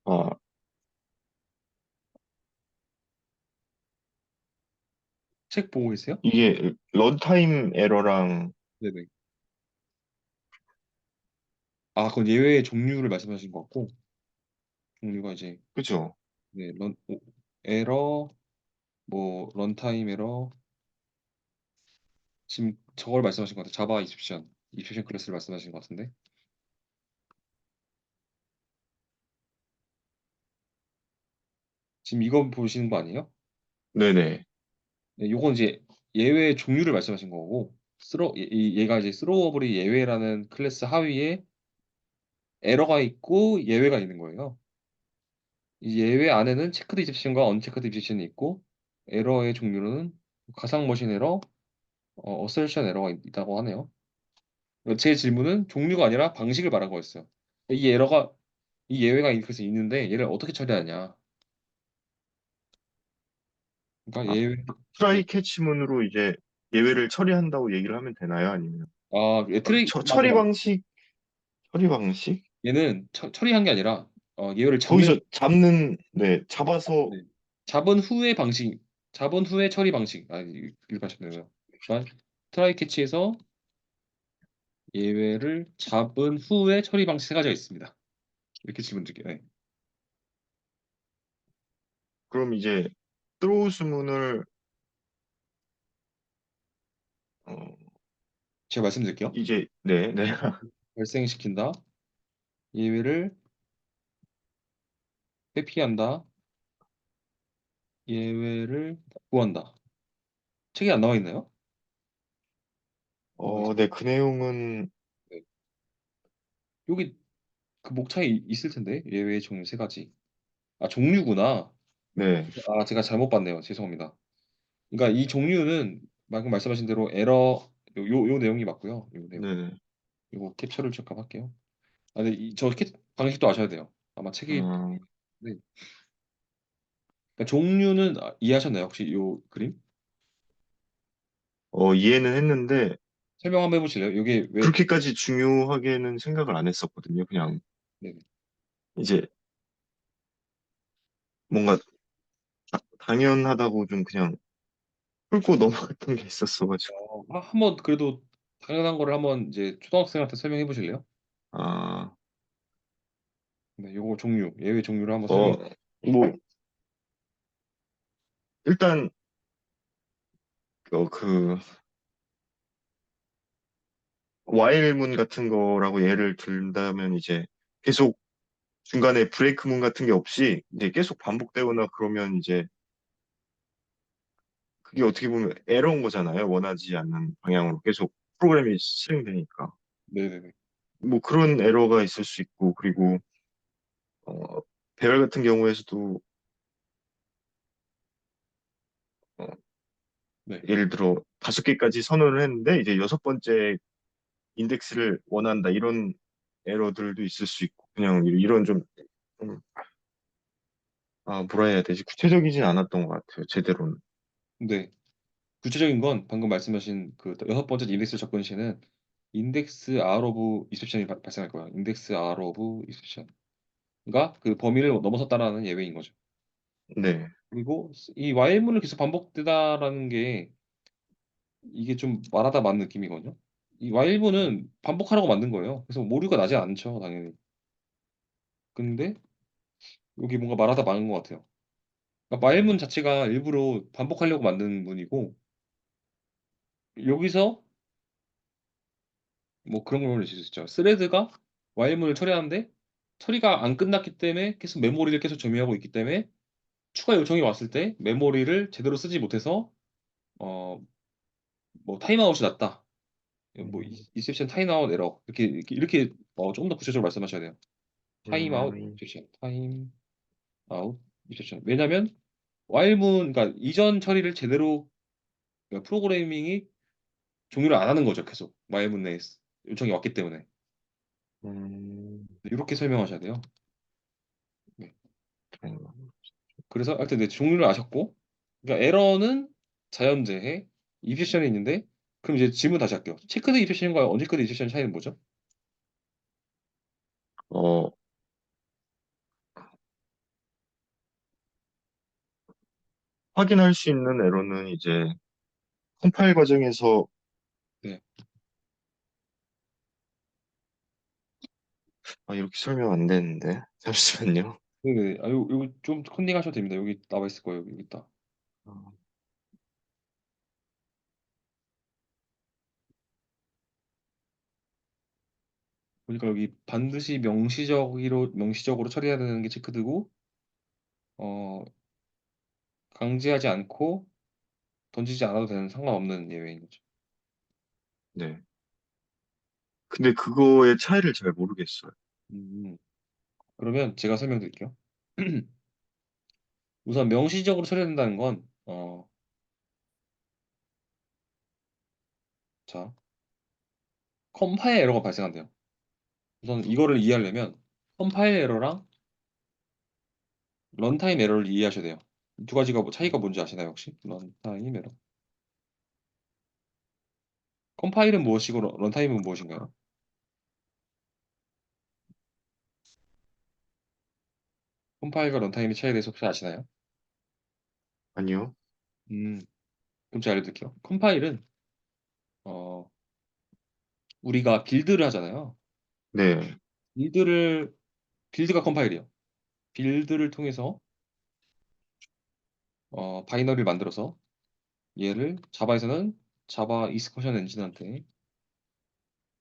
아, 책 보고 계세요? 이게 런타임 에러랑, 네네. 아, 그건 예외의 종류를 말씀하신 것 같고, 종류가 이제, 그죠? 네, 에러, 뭐, 런타임 에러, 지금 저걸 말씀하신 것 같아요. 자바 이집션 클래스를 말씀하신 것 같은데. 지금 이거 보시는 거 아니에요? 네네. 네, 요건 이제 예외의 종류를 말씀하신 거고, 얘가 이제 스로우어블이 예외라는 클래스 하위에 에러가 있고 예외가 있는 거예요. 이 예외 안에는 체크드 이집션과 언체크드 이집션이 있고, 에러의 종류는 가상 머신 에러, 어설션 에러가 있다고 하네요. 제 질문은 종류가 아니라 방식을 말한 거였어요. 이 에러가 이 예외가 그래서 있는데 얘를 어떻게 처리하냐. 그러니까 아, 예외 네. 트라이 캐치문으로 이제 예외를 처리한다고 얘기를 하면 되나요? 아니면, 맞아 처리 맞아. 방식? 처리 방식? 얘는 처리한 게 아니라 예외를 잡는 거기서 잡는, 네, 잡아서, 네. 잡은 후의 방식, 잡은 후의 처리 방식. 읽으셨네요. 그러니까 트라이 캐치에서 예외를 잡은 후의 처리 방식 세 가지가 있습니다. 이렇게 질문 드릴게요. 네. 그럼 이제, 스로우 수문을, 어, 제가 말씀드릴게요. 이제, 네, 네. 발생시킨다. 예외를 회피한다. 예외를 복구한다. 책에 안 나와 있나요? 나와 있어요. 네, 그 내용은, 네. 여기 그 목차에 있을 텐데 예외의 종류 세 가지. 아 종류구나. 네, 아 제가 잘못 봤네요. 죄송합니다. 그러니까 이 종류는 방금 말씀하신 대로 에러 요 내용이 맞고요. 요 내용. 네. 이거 캡처를 잠깐 할게요. 아, 근데 방식도 아셔야 돼요. 아마 책이 어, 네. 그러니까 종류는 이해하셨나요? 혹시 요 그림? 이해는 했는데, 설명 한번 해보실래요? 이게 왜? 그렇게까지 중요하게는 생각을 안 했었거든요. 그냥, 네. 이제, 뭔가, 당연하다고 좀 그냥, 훑고 넘어갔던 게 있었어가지고. 한번 그래도 당연한 거를 한번 이제 초등학생한테 설명해 보실래요? 아, 네, 요거 예외 종류를 한번 설명해. 어, 뭐, 일단, 그, 와일문 같은 거라고 예를 들다면 이제, 계속 중간에 브레이크문 같은 게 없이, 이제 계속 반복되거나 그러면 이제, 그게 어떻게 보면 에러인 거잖아요. 원하지 않는 방향으로 계속 프로그램이 실행되니까. 네네네. 뭐 그런 에러가 있을 수 있고, 그리고, 어, 배열 같은 경우에서도, 어, 네. 예를 들어 5개까지 선언을 했는데, 이제 6번째 인덱스를 원한다. 이런 에러들도 있을 수 있고, 그냥 이런 좀, 뭐라 해야 되지? 구체적이진 않았던 것 같아요. 제대로는. 네. 구체적인 건 방금 말씀하신 그 여섯 번째 인덱스 접근 시에는 인덱스 R 오브 익셉션이 발생할 거예요. 인덱스 R 오브 익셉션가 그 범위를 넘어섰다라는 예외인 거죠. 네. 그리고 이 while문을 계속 반복되다라는 게 이게 좀 말하다 만 느낌이거든요. 이 while문은 반복하라고 만든 거예요. 그래서 뭐 오류가 나지 않죠, 당연히. 근데 여기 뭔가 말하다 많은 것 같아요. 그러니까 while문 음, 자체가 일부러 반복하려고 만든 문이고 여기서 뭐 그런 걸 올릴 수 있죠. 스레드가 while문을 처리하는데 처리가 안 끝났기 때문에 계속 메모리를 계속 점유하고 있기 때문에 추가 요청이 왔을 때 메모리를 제대로 쓰지 못해서 어 뭐 타임아웃이 났다. 뭐 음, 이셉션 타임아웃 에러 이렇게 조금 더 구체적으로 말씀하셔야 돼요. 타임아웃 음, 이셉션 타임아웃 이셉션. 왜냐면 while문 그러니까 이전 처리를 제대로 그러니까 프로그래밍이 종료를 안 하는 거죠. 계속 while문 내에 요청이 왔기 때문에 음, 이렇게 설명하셔야 돼요. 네. 음. 그래서 하여튼 네, 종류를 아셨고 그러니까 에러는 자연재해 이셉션이 있는데 그럼 이제 질문 다시 할게요. 체크드 이셉션과 언체크드 이셉션 차이는 뭐죠? 어, 확인할 수 있는 에러는 이제 컴파일 과정에서 네. 이렇게 설명 안 되는데. 잠시만요. 네네. 여기 좀 컨닝하셔도 됩니다. 여기 나와 있을 거예요. 여기 있다. 어, 보니까 여기 반드시 명시적으로 처리해야 되는 게 체크드고, 어, 강제하지 않고 던지지 않아도 되는 상관없는 예외인 거죠. 네. 근데 그거의 차이를 잘 모르겠어요. 음, 그러면 제가 설명드릴게요. 우선 명시적으로 처리해야 된다는 건, 자, 컴파일 에러가 발생한대요. 우선 이거를 이해하려면 컴파일 에러랑 런타임 에러를 이해하셔야 돼요. 두 가지가 뭐 차이가 뭔지 아시나요, 혹시? 런타임 에러. 컴파일은 무엇이고 런타임은 무엇인가요? 컴파일과 런타임의 차이에 대해서 혹시 아시나요? 아니요. 음, 그럼 제가 알려드릴게요. 컴파일은 어, 우리가 빌드를 하잖아요. 네. 빌드를 빌드가 컴파일이에요. 빌드를 통해서 바이너리를 만들어서 얘를 자바에서는 자바 이스커션 엔진한테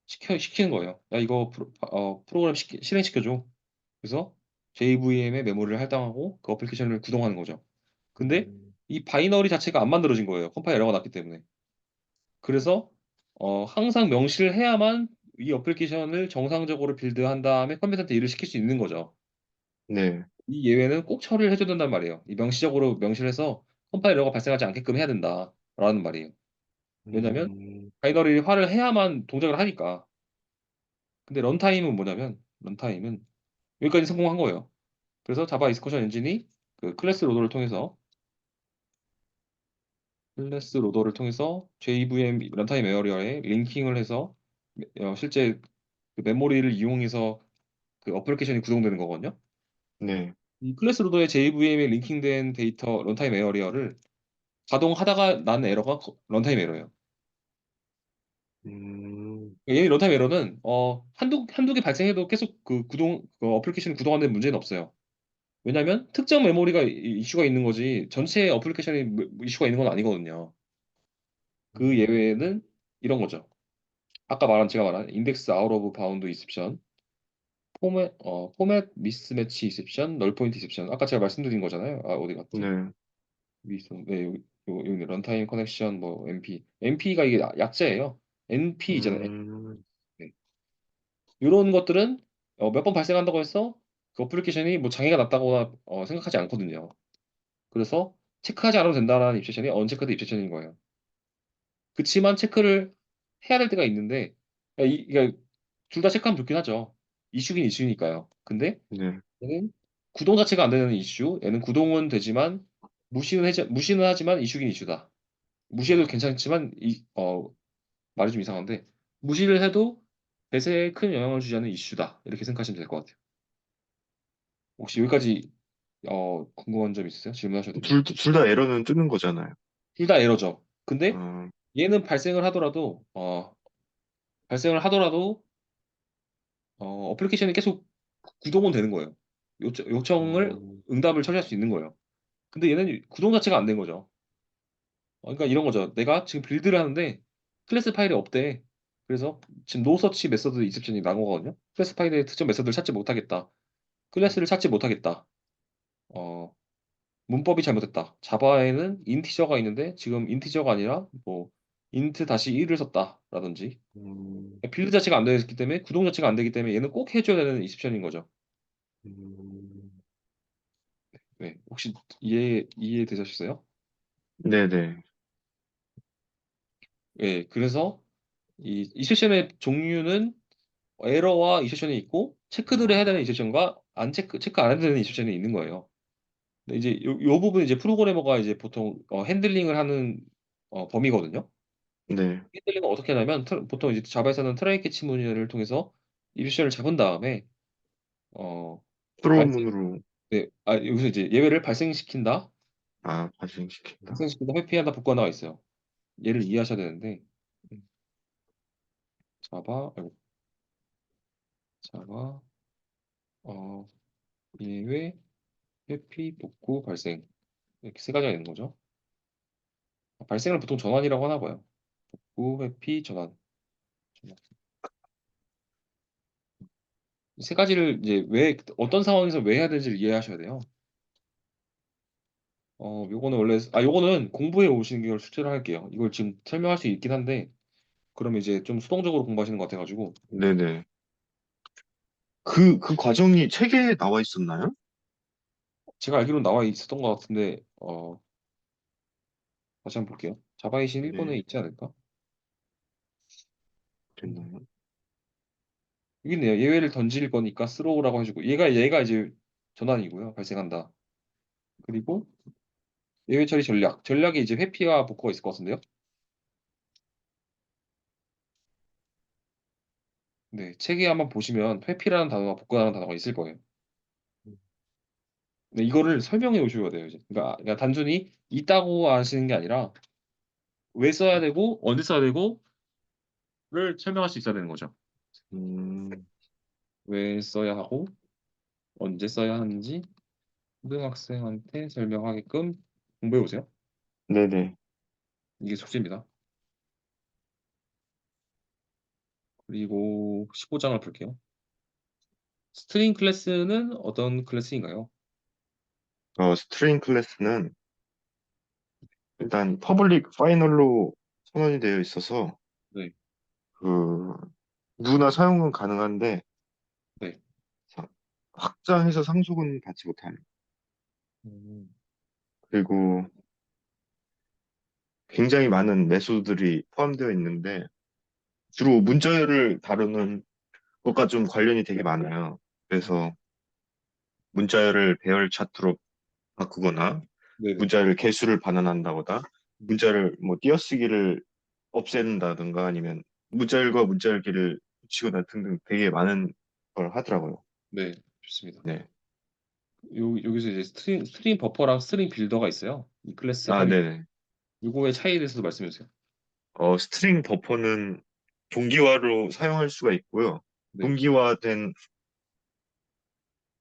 시키는 거예요. 야 이거 프로그램 실행시켜줘. 그래서 JVM의 메모리를 할당하고 그 어플리케이션을 구동하는 거죠. 근데 음, 이 바이너리 자체가 안 만들어진 거예요. 컴파일 에러가 났기 때문에. 그래서 항상 명시를 해야만 이 어플리케이션을 정상적으로 빌드한 다음에 컴퓨터한테 일을 시킬 수 있는 거죠. 네. 이 예외는 꼭 처리를 해줘야 된단 말이에요. 이 명시적으로 명시를 해서 컴파일 에러가 발생하지 않게끔 해야 된다라는 말이에요. 왜냐하면 음, 바이너리화를 해야만 동작을 하니까. 근데 런타임은 뭐냐면 런타임은 여기까지 성공한 거예요. 그래서 자바 이스커션 엔진이 그 클래스 로더를 통해서 JVM 런타임 에어리어에 링킹을 해서 실제 그 메모리를 이용해서 그 어플리케이션이 구동되는 거거든요. 네. 이 클래스 로더의 JVM에 링킹된 데이터 런타임 에어리어를 가동하다가 난 에러가 런타임 에러예요. 음, 얘 런타임 에러는 한두 개 발생해도 계속 그 어플리케이션이 구동하는 문제는 없어요. 왜냐하면 특정 메모리가 이슈가 있는 거지 전체 어플리케이션이 이슈가 있는 건 아니거든요. 그 음, 예외는 이런 거죠. 제가 말한 인덱스 아웃 오브 바운드 이셉션, 포맷 미스매치 이셉션, 널 포인트 이셉션. 아까 제가 말씀드린 거잖아요. 어디 갔지? 네. 네, 여기 런타임 커넥션 뭐 MP가 이게 약자예요. NP이잖아요. 음, 네. 이런 것들은 몇 번 발생한다고 해서 그 어플리케이션이 뭐 장애가 났다거나 생각하지 않거든요. 그래서 체크하지 않아도 된다는 입체션이 언체크드 입체션인 거예요. 그치만 체크를 해야 될 때가 있는데 그러니까 둘 다 체크하면 좋긴 하죠. 이슈긴 이슈니까요. 근데 네. 얘는 구동 자체가 안 되는 이슈. 얘는 구동은 되지만 무시는 하지만 이슈긴 이슈다. 무시해도 괜찮지만 말이 좀 이상한데 무시를 해도 대세에 큰 영향을 주지 않는 이슈다. 이렇게 생각하시면 될 것 같아요. 혹시 여기까지 궁금한 점 있으세요? 질문하셔도 됩니다. 둘 다 에러는 뜨는 거잖아요. 둘 다 에러죠. 근데 어, 얘는 발생을 하더라도 어플리케이션이 계속 구동은 되는 거예요. 요청을 음, 응답을 처리할 수 있는 거예요. 근데 얘는 구동 자체가 안 된 거죠. 그러니까 이런 거죠. 내가 지금 빌드를 하는데 클래스 파일이 없대. 그래서 지금 노서치 메서드 익셉션이 나온 거거든요. 클래스 파일의 특정 메서드를 찾지 못하겠다. 클래스를 찾지 못하겠다. 어, 문법이 잘못됐다. 자바에는 인티저가 있는데 지금 인티저가 아니라 뭐 인트 다시 1을 썼다라든지 음, 빌드 자체가 안 되기 때문에 구동 자체가 안 되기 때문에 얘는 꼭 해줘야 되는 익셉션인 거죠. 음. 네, 혹시 이해되셨어요? 네네. 예, 그래서 이 익셉션의 종류는 에러와 익셉션이 있고 체크들을 해야 되는 익셉션과 안 체크 안 해도 되는 익셉션이 있는 거예요. 근데 이제 요 부분 이제 프로그래머가 이제 보통 핸들링을 하는 범위거든요. 네. 핸들링은 어떻게 하냐면 보통 이제 자바에서는 트라이 캐치 문을 통해서 익셉션을 잡은 다음에 어 프로 발생 문으로 네, 여기서 이제 예외를 발생시킨다, 발생시킨다. 발생시킨다, 회피한다, 복구가 나와 있어요. 얘를 이해하셔야 되는데 음, 자바 아이고, 자바 어 예외 회피 복구 발생 이렇게 세 가지가 있는 거죠. 발생을 보통 전환이라고 하나 봐요. 복구 회피 전환 세 가지를 이제 왜 어떤 상황에서 왜 해야 되는지를 이해하셔야 돼요. 요거는 원래 요거는 공부해 오시는 걸 추천을 할게요. 이걸 지금 설명할 수 있긴 한데 그러면 이제 좀 수동적으로 공부하시는 것 같아가지고 네네. 그 과정이 책에 나와 있었나요? 제가 알기로는 나와 있었던 것 같은데 다시 한번 볼게요. 자바이신 네. 1번에 있지 않을까? 음, 됐나요? 여기 있네요. 예외를 던질 거니까 스로우라고 해주고 얘가 이제 전환이고요. 발생한다. 그리고 예외 처리 전략이 이제 회피와 복구가 있을 것 같은데요. 네, 책에 한번 보시면 회피라는 단어와 복구라는 단어가 있을 거예요. 네, 이거를 설명해 오셔야 돼요, 이제. 그러니까 단순히 있다고 하시는 게 아니라 왜 써야 되고 언제 써야 되고를 설명할 수 있어야 되는 거죠. 음, 왜 써야 하고 언제 써야 하는지 초등학생한테 설명하게끔 공부해 오세요. 네네. 이게 숙제입니다. 그리고 15장을 볼게요. 스트링 클래스는 어떤 클래스인가요? 스트링 클래스는 일단 퍼블릭 파이널로 선언이 되어 있어서 네, 그 누구나 사용은 가능한데 네. 사- 확장해서 상속은 받지 못합니다. 음, 그리고 굉장히 많은 메소드들이 포함되어 있는데 주로 문자열을 다루는 것과 좀 관련이 되게 많아요. 그래서 문자열을 배열 차트로 바꾸거나 네네. 문자열 개수를 반환한다거나 음, 문자를 뭐 띄어쓰기를 없앤다든가 아니면 문자열과 문자열기를 붙이거나 등등 되게 많은 걸 하더라고요. 네, 좋습니다. 네. 여기서 이제 스트링 버퍼랑 스트링 빌더가 있어요. 이 클래스 아, 합이. 네네. 요거의 차이에 대해서도 말씀해 주세요. 스트링 버퍼는 동기화로 사용할 수가 있고요. 네, 동기화된,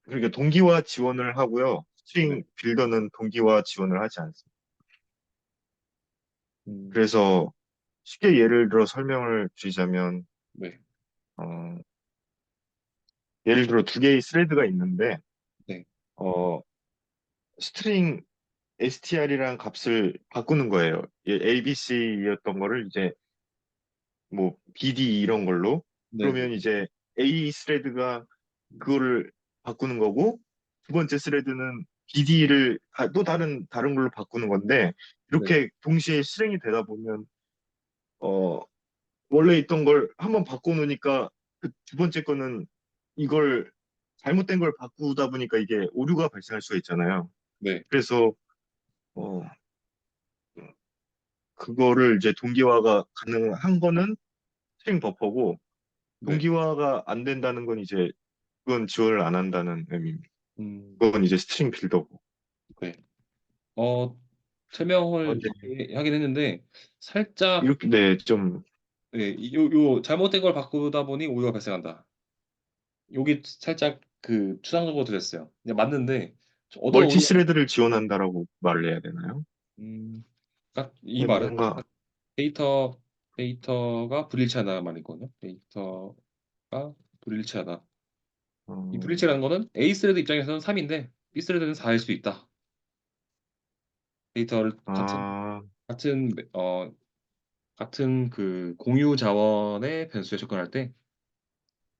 그러니까 동기화 지원을 하고요. 네. 스트링 빌더는 동기화 지원을 하지 않습니다. 음, 그래서 쉽게 예를 들어 설명을 드리자면, 네, 어, 예를 들어 두 개의 스레드가 있는데, 네, 어, 스트링 str이라는 값을 바꾸는 거예요. ABC였던 거를 이제 뭐 BD 이런 걸로. 네, 네, 그러면 이제 A 스레드가 그거를 바꾸는 거고, 두 번째 스레드는 BD를 또 다른 걸로 바꾸는 건데, 네, 이렇게 동시에 실행이 되다 보면, 어, 원래 있던 걸 한번 바꿔놓으니까 그 두 번째 거는 이걸 잘못된 걸 바꾸다 보니까 이게 오류가 발생할 수가 있잖아요. 네. 그래서, 어, 그거를 이제 동기화가 가능한 거는 스트링 버퍼고 네. 동기화가 안 된다는 건 이제 그건 지원을 안 한다는 의미입니다. 음, 그건 이제 스트링 빌더고. 네. 어, 아, 설명을 네. 이렇게 하긴 했는데 살짝 이렇게 네, 좀 네, 요 잘못된 걸 바꾸다 보니 오류가 발생한다. 요게 살짝 그 추상적으로 들렸어요. 그냥 맞는데 어떤 멀티 오류가 스레드를 지원한다라고 말을 해야 되나요? 이 네, 말은 뭔가 데이터가 불일치하다 말이거든요. 데이터가 불일치하다. 이 어, 불일치라는 거는 A 스레드 입장에서는 3인데 B 스레드는 4일 수 있다. 데이터를 아, 같은 그 공유 자원의 변수에 접근할 때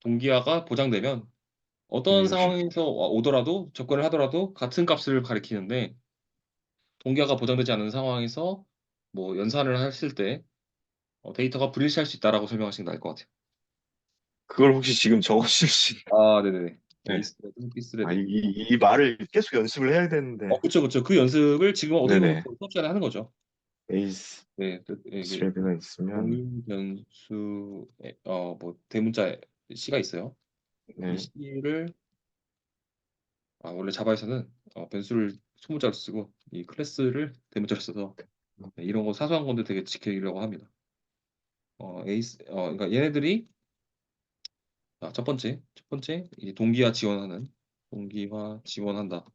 동기화가 보장되면 어떤 음, 상황에서 오더라도 접근을 하더라도 같은 값을 가리키는데 동기화가 보장되지 않는 상황에서 뭐 연산을 했을 때 데이터가 불일치할 수 있다라고 설명하시는 게 나을 것 같아요. 그걸 혹시 지금 적으실 수 있나요? 아, 네네네. A 네. 스레드, B 아, 스레드. 이 말을 계속 연습을 해야 되는데, 그쵸, 그쵸. 그 연습을 지금 어떻게 보면 네네. 수업 시간에 하는 거죠. 베이스 네, 이게 스레드가 있으면, 공유 변수에 뭐 대문자 C가 있어요. 이 네. C를 원래 자바에서는 변수를 소문자로 쓰고 이 클래스를 대문자로 써서 네, 이런 거 사소한 건데 되게 지키려고 합니다. 그러니까 얘네들이 첫 번째 이제 동기화 지원한다.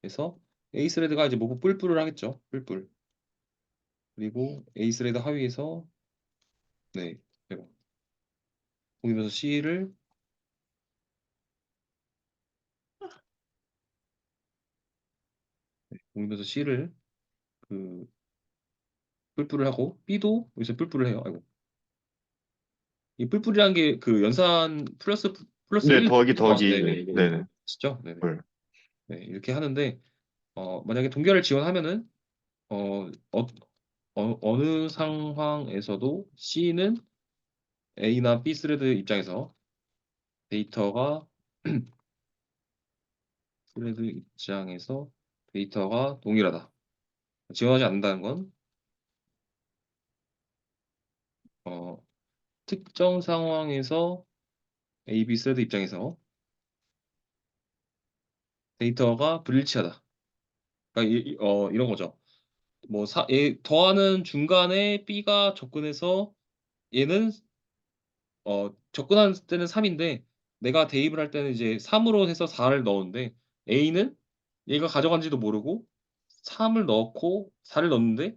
그래서 A 스레드가 이제 뭐 뿔뿔을 하겠죠. 뿔뿔. 그리고 A 스레드 하위에서 네, 이거 공유변수 C를 공유변수 C를 그 뿔뿔을 하고 B도 여기서 뿔뿔을 해요. 아이고. 이 뿔뿔이라는 게 그 연산 플러스 네, 1 더하기, 네, 네, 더하기, 이거 네네. 시죠? 네, 네. 헐. 네, 이렇게 하는데 만약에 동결을 지원하면은 어, 어, 어느 상황에서도 C는 A나 B 스레드 입장에서 데이터가 스레드 입장에서 데이터가 동일하다. 지원하지 않는다는 건 어, 특정 상황에서 A, B 스레드 입장에서 데이터가 불일치하다. 그러니까 이런 거죠. 더하는 중간에 B가 접근해서 얘는 접근할 때는 3인데 내가 대입을 할 때는 이제 3으로 해서 4를 넣었는데 A는 얘가 가져간지도 모르고 3을 넣고 4를 넣었는데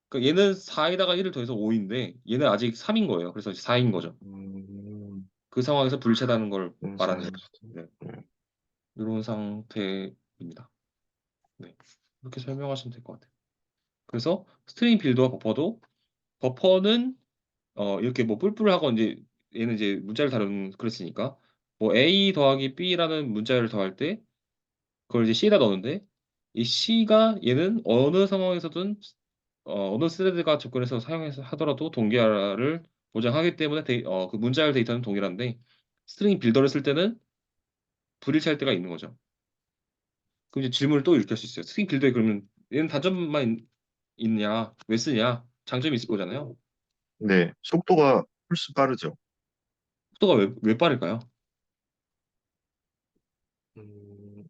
그러니까 얘는 4에다가 1을 더해서 5인데 얘는 아직 3인 거예요. 그래서 4인 거죠. 음, 그 상황에서 불일치하다는 걸 말하는 거죠. 영상에서도. 네. 네. 이런 상태입니다. 네. 이렇게 설명하시면 될 것 같아요. 그래서 스트링 빌드와 버퍼는 이렇게 뭐 뿔뿔하고 이제 얘는 이제 문자를 다루는 그랬으니까 뭐 A 더하기 B라는 문자를 더할 때 그걸 이제 C에다 넣는데 이 C가 얘는 어느 상황에서든 어느 스레드가 접근해서 사용해서 하더라도 동기화를 보장하기 때문에 그 문자열 데이터는 동일한데 스트링 빌더를 쓸 때는 불일치할 때가 있는 거죠. 그럼 이제 질문을 또 이렇게 할 수 있어요. 스트링 빌더에 그러면 얘는 있냐? 왜 쓰냐? 장점이 있을 거잖아요. 네, 속도가 훨씬 빠르죠. 속도가 왜 빠를까요? 음,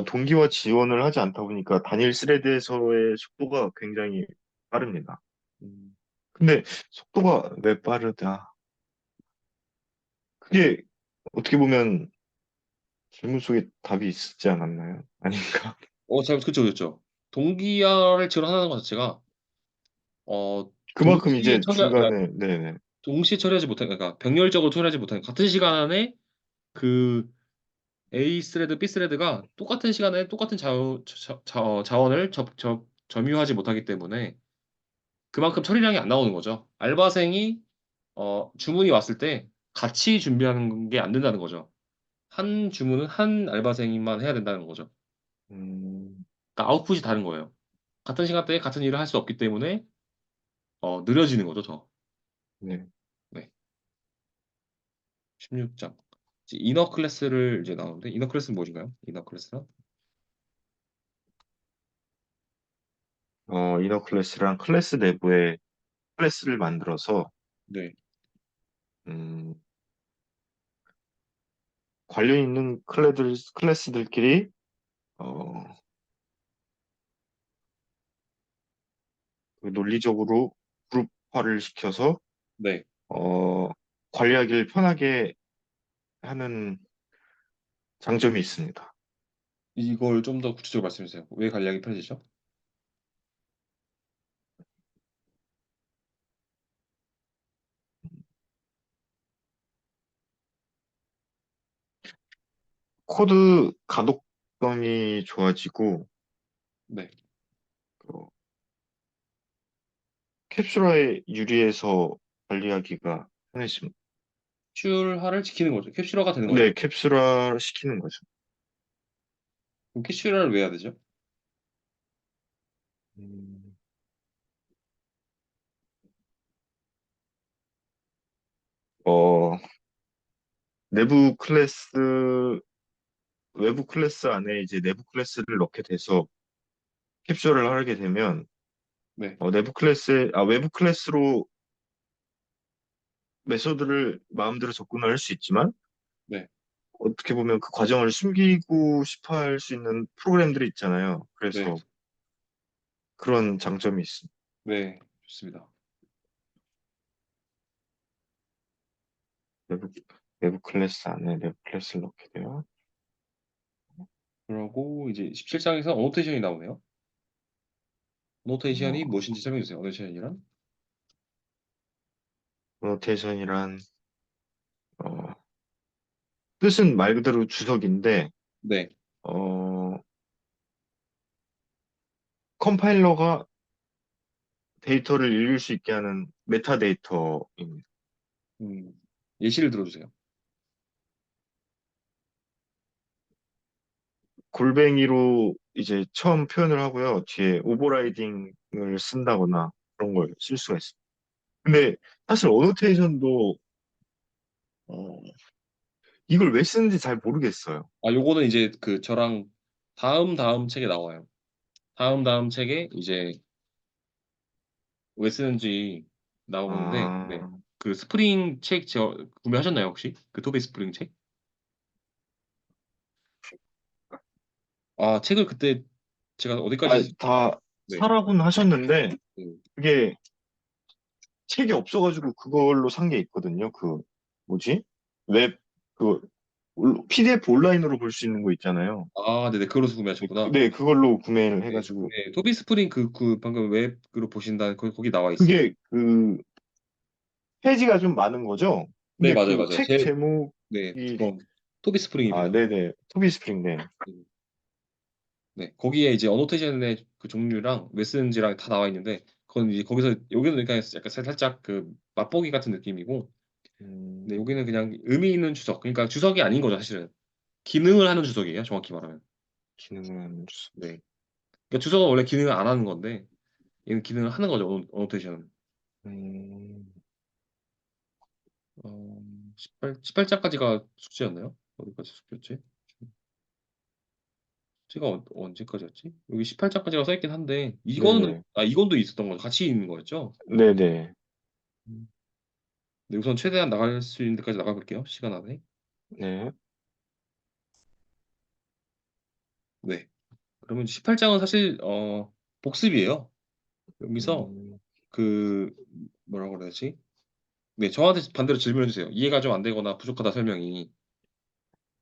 동기화 지원을 하지 않다 보니까 단일 스레드에서의 속도가 굉장히 빠릅니다. 음, 근데 속도가 왜 빠르다? 그게 어떻게 보면 질문 속에 답이 있지 않았나요? 아닌가? 그쵸, 그쵸. 동기화를 지원하는 것 자체가 어, 그만큼 동시에 이제 처리, 그러니까 중간에, 네네. 동시에 처리하지 못한, 그러니까 병렬적으로 처리하지 못한 같은 시간에 그 A 스레드, B 스레드가 똑같은 시간에 똑같은 자원을 점유하지 못하기 때문에 그만큼 처리량이 안 나오는 거죠. 알바생이 주문이 왔을 때 같이 준비하는 게 안 된다는 거죠. 한 주문은 한 알바생만 해야 된다는 거죠. 음, 그러니까 아웃풋이 다른 거예요. 같은 시간대에 같은 일을 할 수 없기 때문에 느려지는 거죠, 더. 네. 네. 16장. 이너 클래스를 이제 나오는데 이너 클래스는 무엇인가요? 이너 클래스는 이너 클래스랑 클래스 내부에 클래스를 만들어서 네. 음, 관련 있는 클래스들끼리 어, 그 논리적으로 그룹화를 시켜서 네. 어, 관리하기를 편하게 하는 장점이 있습니다. 이걸 좀 더 구체적으로 말씀해 주세요. 왜 관리하기 편해지죠? 코드 가독성이 좋아지고 네. 어, 캡슐화에 유리해서 관리하기가 편해집니다. 캡슐화를 지키는 거죠. 캡슐화가 되는 거죠. 네, 캡슐화 시키는 거죠. 그럼 캡슐화를 왜 해야 되죠? 음, 어, 내부 클래스, 외부 클래스 안에 이제 내부 클래스를 넣게 돼서 캡슐을 하게 되면 네. 외부 클래스로 메소드를 마음대로 접근을 할 수 있지만 네. 어떻게 보면 그 과정을 숨기고 싶어 할 수 있는 프로그램들이 있잖아요. 네. 그래서 그런 장점이 있습니다. 네. 좋습니다. 외부, 외부 클래스 안에 내부 클래스를 넣게 돼요. 그러고 이제 17장에서 어노테이션이 나오네요. 어노테이션이 어, 무엇인지 설명해 주세요. 어노테이션이란? 노테이션이란 뜻은 말 그대로 주석인데 네. 어, 컴파일러가 데이터를 읽을 수 있게 하는 메타데이터입니다. 음, 예시를 들어주세요. 골뱅이로 이제 처음 표현을 하고요. 뒤에 오버라이딩을 쓴다거나 그런 걸 쓸 수가 있습니다. 근데 사실 어노테이션도 어, 이걸 왜 쓰는지 잘 모르겠어요. 아, 요거는 이제 그 저랑 다음 책에 나와요. 다음 책에 이제 왜 쓰는지 나오는데, 네. 아, 그 스프링 책 구매하셨나요, 혹시? 그 토비 스프링 책? 아, 책을 그때 제가 어디까지, 다 네. 사라고는 하셨는데 네. 그게 책이 없어가지고 그걸로 산 게 있거든요. 그 뭐지? 웹 그 PDF 온라인으로 볼 수 있는 거 있잖아요. 아, 네네. 그걸로 구매하셨구나. 네, 그걸로 구매를 네. 해가지고 네. 토비 스프링 그 방금 웹으로 보신다는 거기 나와 있어요. 그게 그 페이지가 좀 많은 거죠. 네, 근데 맞아요, 그 맞아요. 책 네, 제목이 그럼 토비 스프링입니다. 네네 토비 스프링 네. 음. 네, 거기에 이제 어노테이션의 그 종류랑 메시지랑 다 나와 있는데, 그건 이제 거기서 여기는 그냥 약간 살짝 그 맛보기 같은 느낌이고, 네, 음, 여기는 그냥 의미 있는 주석. 그러니까 주석이 아닌 거죠, 사실은. 기능을 하는 주석이에요, 정확히 말하면. 기능은 네. 그러니까 주석은 원래 기능을 안 하는 건데, 얘는 기능을 하는 거죠, 어노테이션은. 음, 18장까지가 숙제였나요? 어디까지 숙제였지? 제가 언제까지였지? 여기 18장까지가 써있긴 한데, 네네 이건도 있었던 거죠. 같이 있는 거였죠? 네네 음. 네, 우선 최대한 나갈 수 있는 데까지 나가볼게요. 시간 안에. 네. 네. 그러면 18장은 사실 복습이에요. 여기서 음, 그 뭐라고 그래야 되지? 네, 저한테 반대로 질문해 주세요. 이해가 좀 안 되거나 부족하다 설명이.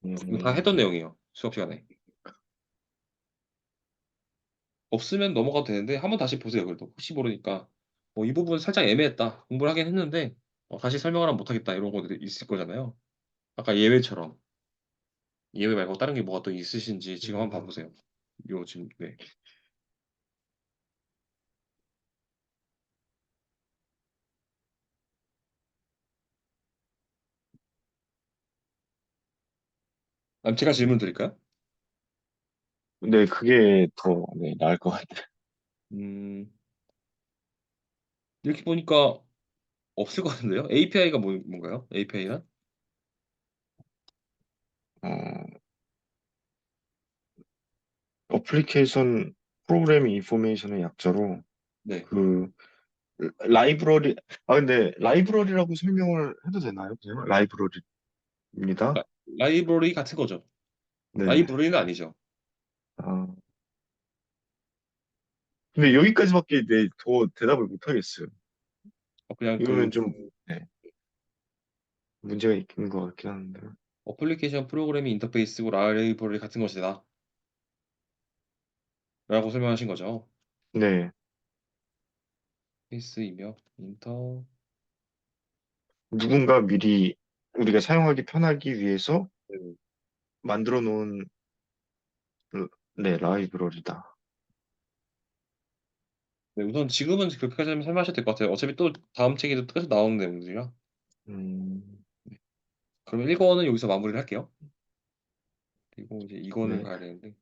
이거 다 했던 음, 내용이에요. 수업 시간에. 없으면 넘어가도 되는데 한번 다시 보세요. 그래도 혹시 모르니까 이 부분 살짝 애매했다. 공부를 하긴 했는데 다시 설명을 하면 못하겠다 이런 것들이 있을 거잖아요. 아까 예외처럼 예외 말고 다른 게 뭐가 또 있으신지 지금 한번 음. 봐보세요. 요 지금 네. 그럼 제가 질문 드릴까요? 네, 그게 더 네, 나을 것 같아요. 음, 이렇게 보니까 없을 것 같은데요? API가 뭔가요? API란? 어, 어플리케이션 프로그래밍 인포메이션의 약자로 네. 그 라이브러리, 아, 근데 라이브러리라고 설명을 해도 되나요? 그냥 라이브러리입니다. 라, 라이브러리 같은 거죠. 네네. 라이브러리는 아니죠. 아, 근데 여기까지밖에 더 대답을 못 하겠어요. 그냥 그 이거는 좀, 네, 문제가 있는 것 같긴 한데. 어플리케이션 프로그래밍 인터페이스고 라이브러리 같은 것이다 라고 설명하신 거죠. 네. 페이스이며 인터 누군가 미리 우리가 사용하기 편하기 위해서 네. 만들어 놓은, 네, 라이브러리다. 네, 우선 지금은 그렇게까지 설명하셔도 될 것 같아요. 어차피 또 다음 책에도 계속 나오는 내용들이라. 음, 그러면 1권은 여기서 마무리를 할게요. 그리고 이제 2권을 네. 가야 되는데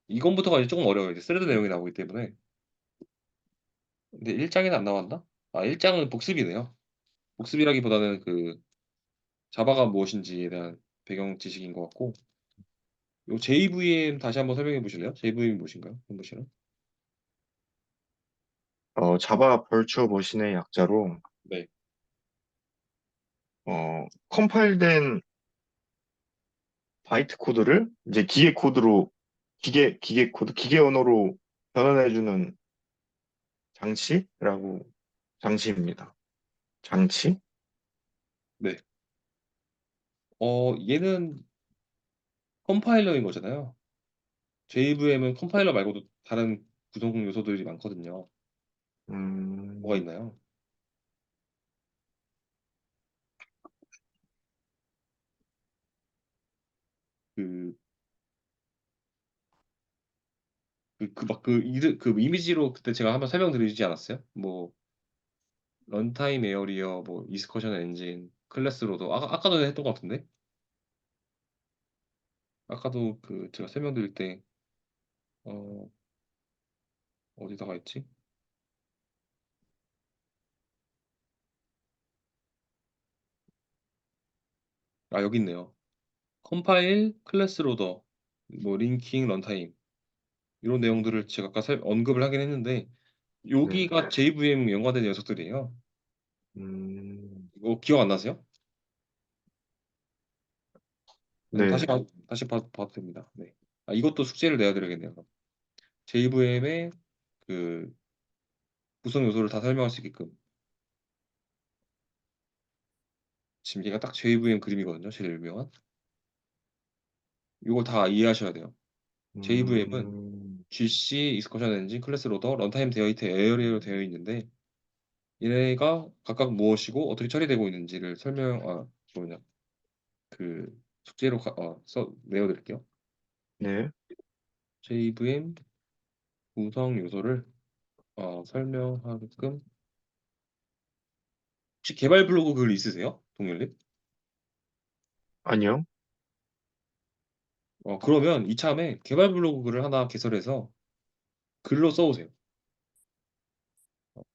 2권부터가 이제 조금 어려워요. 이제 스레드 내용이 나오기 때문에. 근데 1장에는 안 나왔나? 아, 1장은 복습이네요. 복습이라기보다는 그 자바가 무엇인지에 대한 배경 지식인 것 같고 요 JVM 다시 한번 설명해 보실래요? JVM 무엇인가요? 현보실은? 자바 벌추어 머신의 약자로, 네. 컴파일된 바이트 코드를 이제 기계 코드로, 기계 코드, 기계 언어로 변환해주는 장치라고, 장치입니다. 장치? 네. 얘는 컴파일러인 거잖아요. JVM은 컴파일러 말고도 다른 구성 요소들이 많거든요. 뭐가 음, 있나요? 그, 그 이미지로 그때 제가 한번 설명드리지 않았어요? 뭐, 런타임 에어리어, 뭐, 이스커션 엔진, 클래스 로더. 아까도 했던 것 같은데? 아까도 그, 제가 설명드릴 때, 어, 어디다가 했지? 아, 여기 있네요. 컴파일, 클래스 로더, 뭐, 링킹, 런타임. 이런 내용들을 제가 아까 언급을 하긴 했는데, 네. 여기가 JVM 연관된 녀석들이에요. 음, 이거 기억 안 나세요? 아니면 네. 다시 봐도 됩니다. 네. 아, 이것도 숙제를 내야 되겠네요. JVM의 그 구성 요소를 다 설명할 수 있게끔. 지금 얘가 딱 JVM 그림이거든요. 제일 유명한. 이걸 다 이해하셔야 돼요. JVM은 음, GC, 익스커션 엔진, 클래스 로더, 런타임 데이터 에어리어로 되어 있는데 얘네가 각각 무엇이고 어떻게 처리되고 있는지를 뭐냐 그 숙제로 내어드릴게요. 네. JVM 구성 요소를 설명하게끔 혹시 개발 블로그 글 있으세요? 동열님? 아니요. 그러면 이참에 개발 블로그 글을 하나 개설해서 글로 써오세요.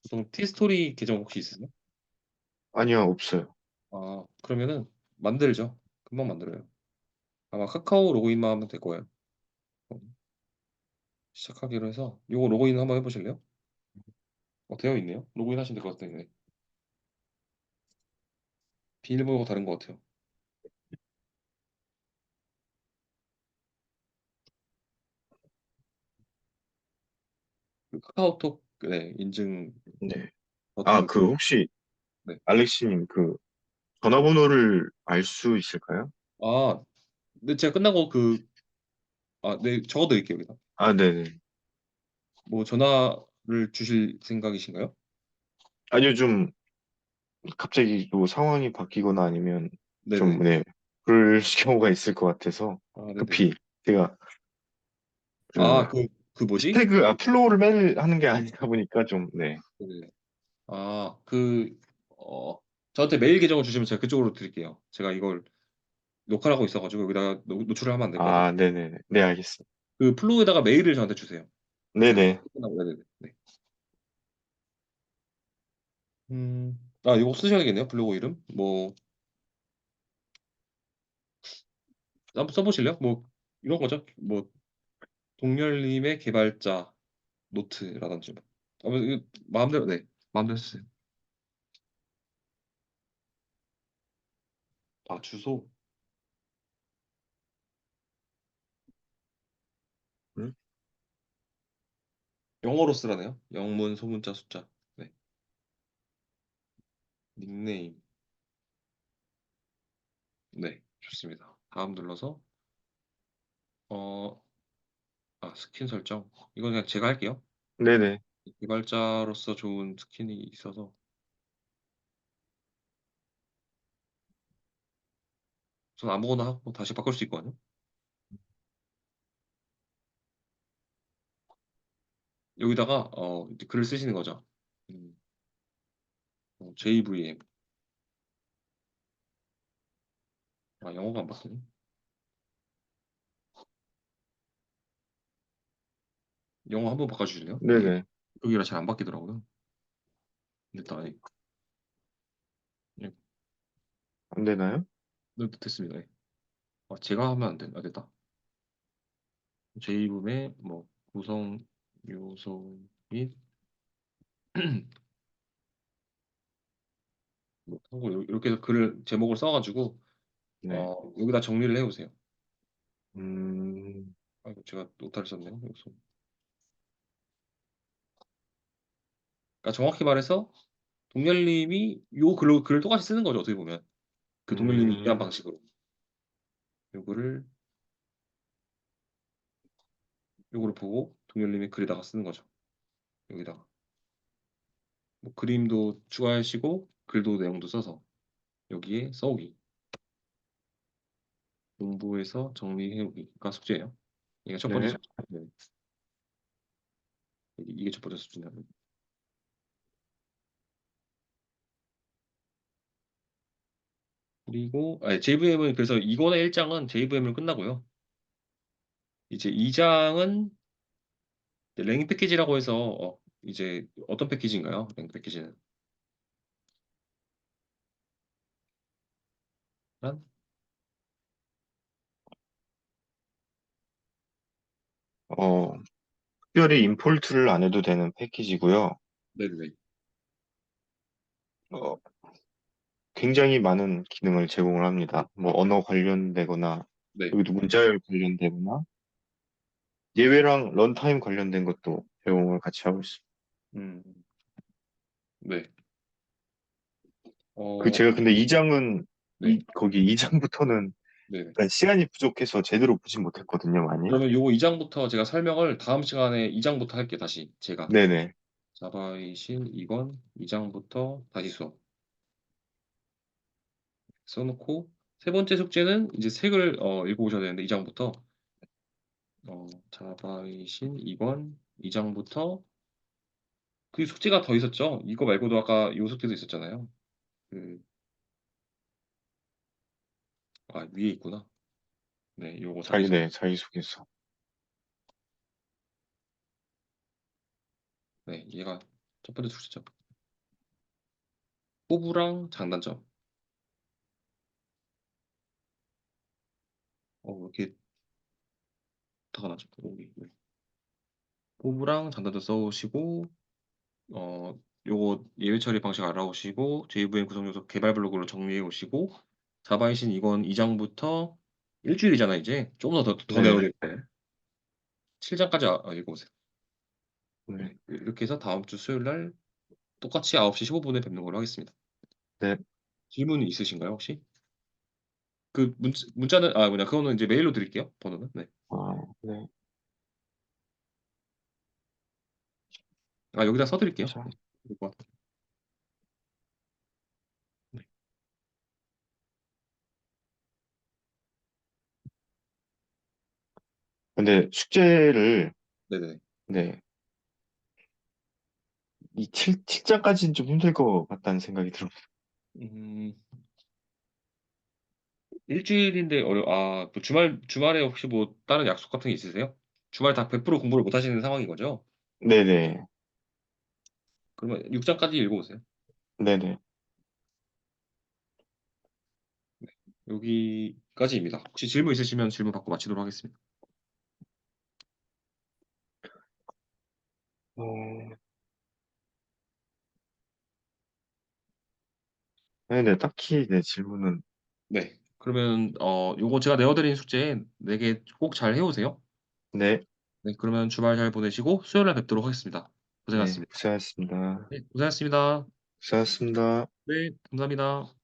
보통 티스토리 계정 혹시 있으세요? 아니요, 없어요. 그러면은 만들죠. 금방 만들어요. 아마 카카오 로그인만 하면 될 거예요. 어, 시작하기로 해서 이거 로그인 한번 해보실래요? 되어 있네요. 로그인 하시면 될 것 같아요. 네. 비밀번호가 다른 것 같아요. 그 카카오톡 네, 인증 네. 버튼 혹시, 네. 알렉스님, 전화번호를 알 수 있을까요? 아, 네, 제가 끝나고 네, 적어드릴게요. 여기다. 아, 네네. 뭐 전화를 주실 생각이신가요? 아니요, 좀, 갑자기 상황이 바뀌거나 아니면 좀, 네네. 네, 그럴 경우가 있을 것 같아서, 네네. 급히, 제가, 그, 아, 뭐지? 플로우를 매일 하는 게 아니다 보니까 좀, 네. 네네. 아, 저한테 메일 계정을 주시면 제가 그쪽으로 드릴게요. 제가 이걸 녹화를 하고 있어가지고 여기다가 노출을 하면 안 될 것 같아서. 아, 네네네. 네, 알겠습니다. 그 플로우에다가 메일을 저한테 주세요. 제가 네네. 끝나고, 네네네. 네. 이거 쓰셔야겠네요. 블로그 이름. 뭐, 한번 써보실래요? 뭐, 이런 거죠. 뭐, 동열님의 개발자 노트라든지. 뭐, 이거 마음대로, 네. 마음대로 쓰세요. 아, 주소. 음? 영어로 쓰라네요. 영문, 소문자, 숫자. 네. 닉네임. 네, 좋습니다. 다음 눌러서 어, 스킨 설정. 이건 그냥 제가 할게요. 네네. 개발자로서 좋은 스킨이 있어서 전 아무거나 하고 다시 바꿀 수 있거든요. 여기다가 이제 글을 쓰시는 거죠. 음, JVM. 영어가 안 바뀌네. 영어 한번 바꿔주실래요? 이게 네네. 여기라 잘 안 바뀌더라고요. 일단 예, 안 되나요? 네, 됐습니다. 예. 제가 하면 안 돼. 됐다. JVM의 뭐 구성 요소 및 뭐 하고 이렇게 해서 글을 제목을 써가지고 네. 여기다 정리를 해오세요. 음, 아이고 제가 노타를 썼네요. 요소. 그러니까 정확히 말해서 동열님이 요 글을 똑같이 쓰는 거죠. 어떻게 보면 그 동열님이 이해한 음, 방식으로 요거를 요거를 보고 동열님이 글에다가 쓰는 거죠. 여기다가 뭐 그림도 추가하시고 글도 내용도 써서 여기에 써오기 공부해서 정리해오기가 숙제예요. 이게 첫 번째 네. 숙제. 네. 이게 첫 번째 숙제예요. 그리고 JVM은 그래서 2권의 1장은 JVM을 끝나고요. 이제 2장은 랭 패키지라고 해서 이제 어떤 패키지인가요? 랭 패키지는 한 어, 특별히 임포트를 안 해도 되는 패키지고요. 네네 어, 굉장히 많은 기능을 제공을 합니다. 뭐 언어 관련되거나 네. 여기도 문자열 관련되거나 예외랑 런타임 관련된 것도 제공을 같이 하고 있습니다. 음, 네. 그 어, 제가 근데 2장은 네. 거기 2장부터는 네네. 약간 시간이 부족해서 제대로 보진 못했거든요, 많이. 그러면 요거 2장부터 제가 설명을 다음 시간에 2장부터 할게요. 다시 제가 네네. 자바이신 2권 2장부터 다시 수업 써놓고 세 번째 숙제는 이제 책을 읽어보셔야 되는데 2장부터 자바이신 2권 2장부터 그 숙제가 더 있었죠. 이거 말고도 아까 요 숙제도 있었잖아요. 그, 위에 있구나. 네, 요거 자기소개. 네, 자기소개서. 네, 얘가 첫 번째 숙제죠. 호불랑 장단점. 왜 이렇게 다가 나죠? 여기. 네. 호불랑 장단점 써오시고, 요거 예외 처리 방식 알아오시고, JVM 구성 요소 개발 블로그로 정리해 오시고, 자바이신 이건 2장부터 일주일이잖아, 이제. 조금 더 내야 네. 돼. 7장까지 읽어보세요. 네. 네, 이렇게 해서 다음 주 수요일 날 똑같이 9시 15분에 뵙는 걸로 하겠습니다. 네. 질문 있으신가요, 혹시? 그 문자는 그거는 이제 메일로 드릴게요. 번호는. 네. 네. 여기다 써드릴게요. 자, 네. 그럴 것 같아요. 네. 근데 숙제를, 네네. 네. 이 7장까지는 좀 힘들 것 같다는 생각이 들어요. 음, 일주일인데 뭐 주말에 혹시 뭐 다른 약속 같은 게 있으세요? 주말 다 100% 공부를 못 하시는 상황인 거죠? 네네. 그러면 6장까지 읽어보세요. 네네. 여기까지입니다. 혹시 질문 있으시면 질문 받고 마치도록 하겠습니다. 어, 네, 딱히 네, 질문은 네. 그러면 요거 제가 내어드린 숙제 4개 꼭 잘 해오세요. 네, 네. 그러면 주말 잘 보내시고 수요일에 뵙도록 하겠습니다. 네, 고생하셨습니다. 고생하셨습니다. 네. 고생하셨습니다. 고생하셨습니다. 네. 감사합니다.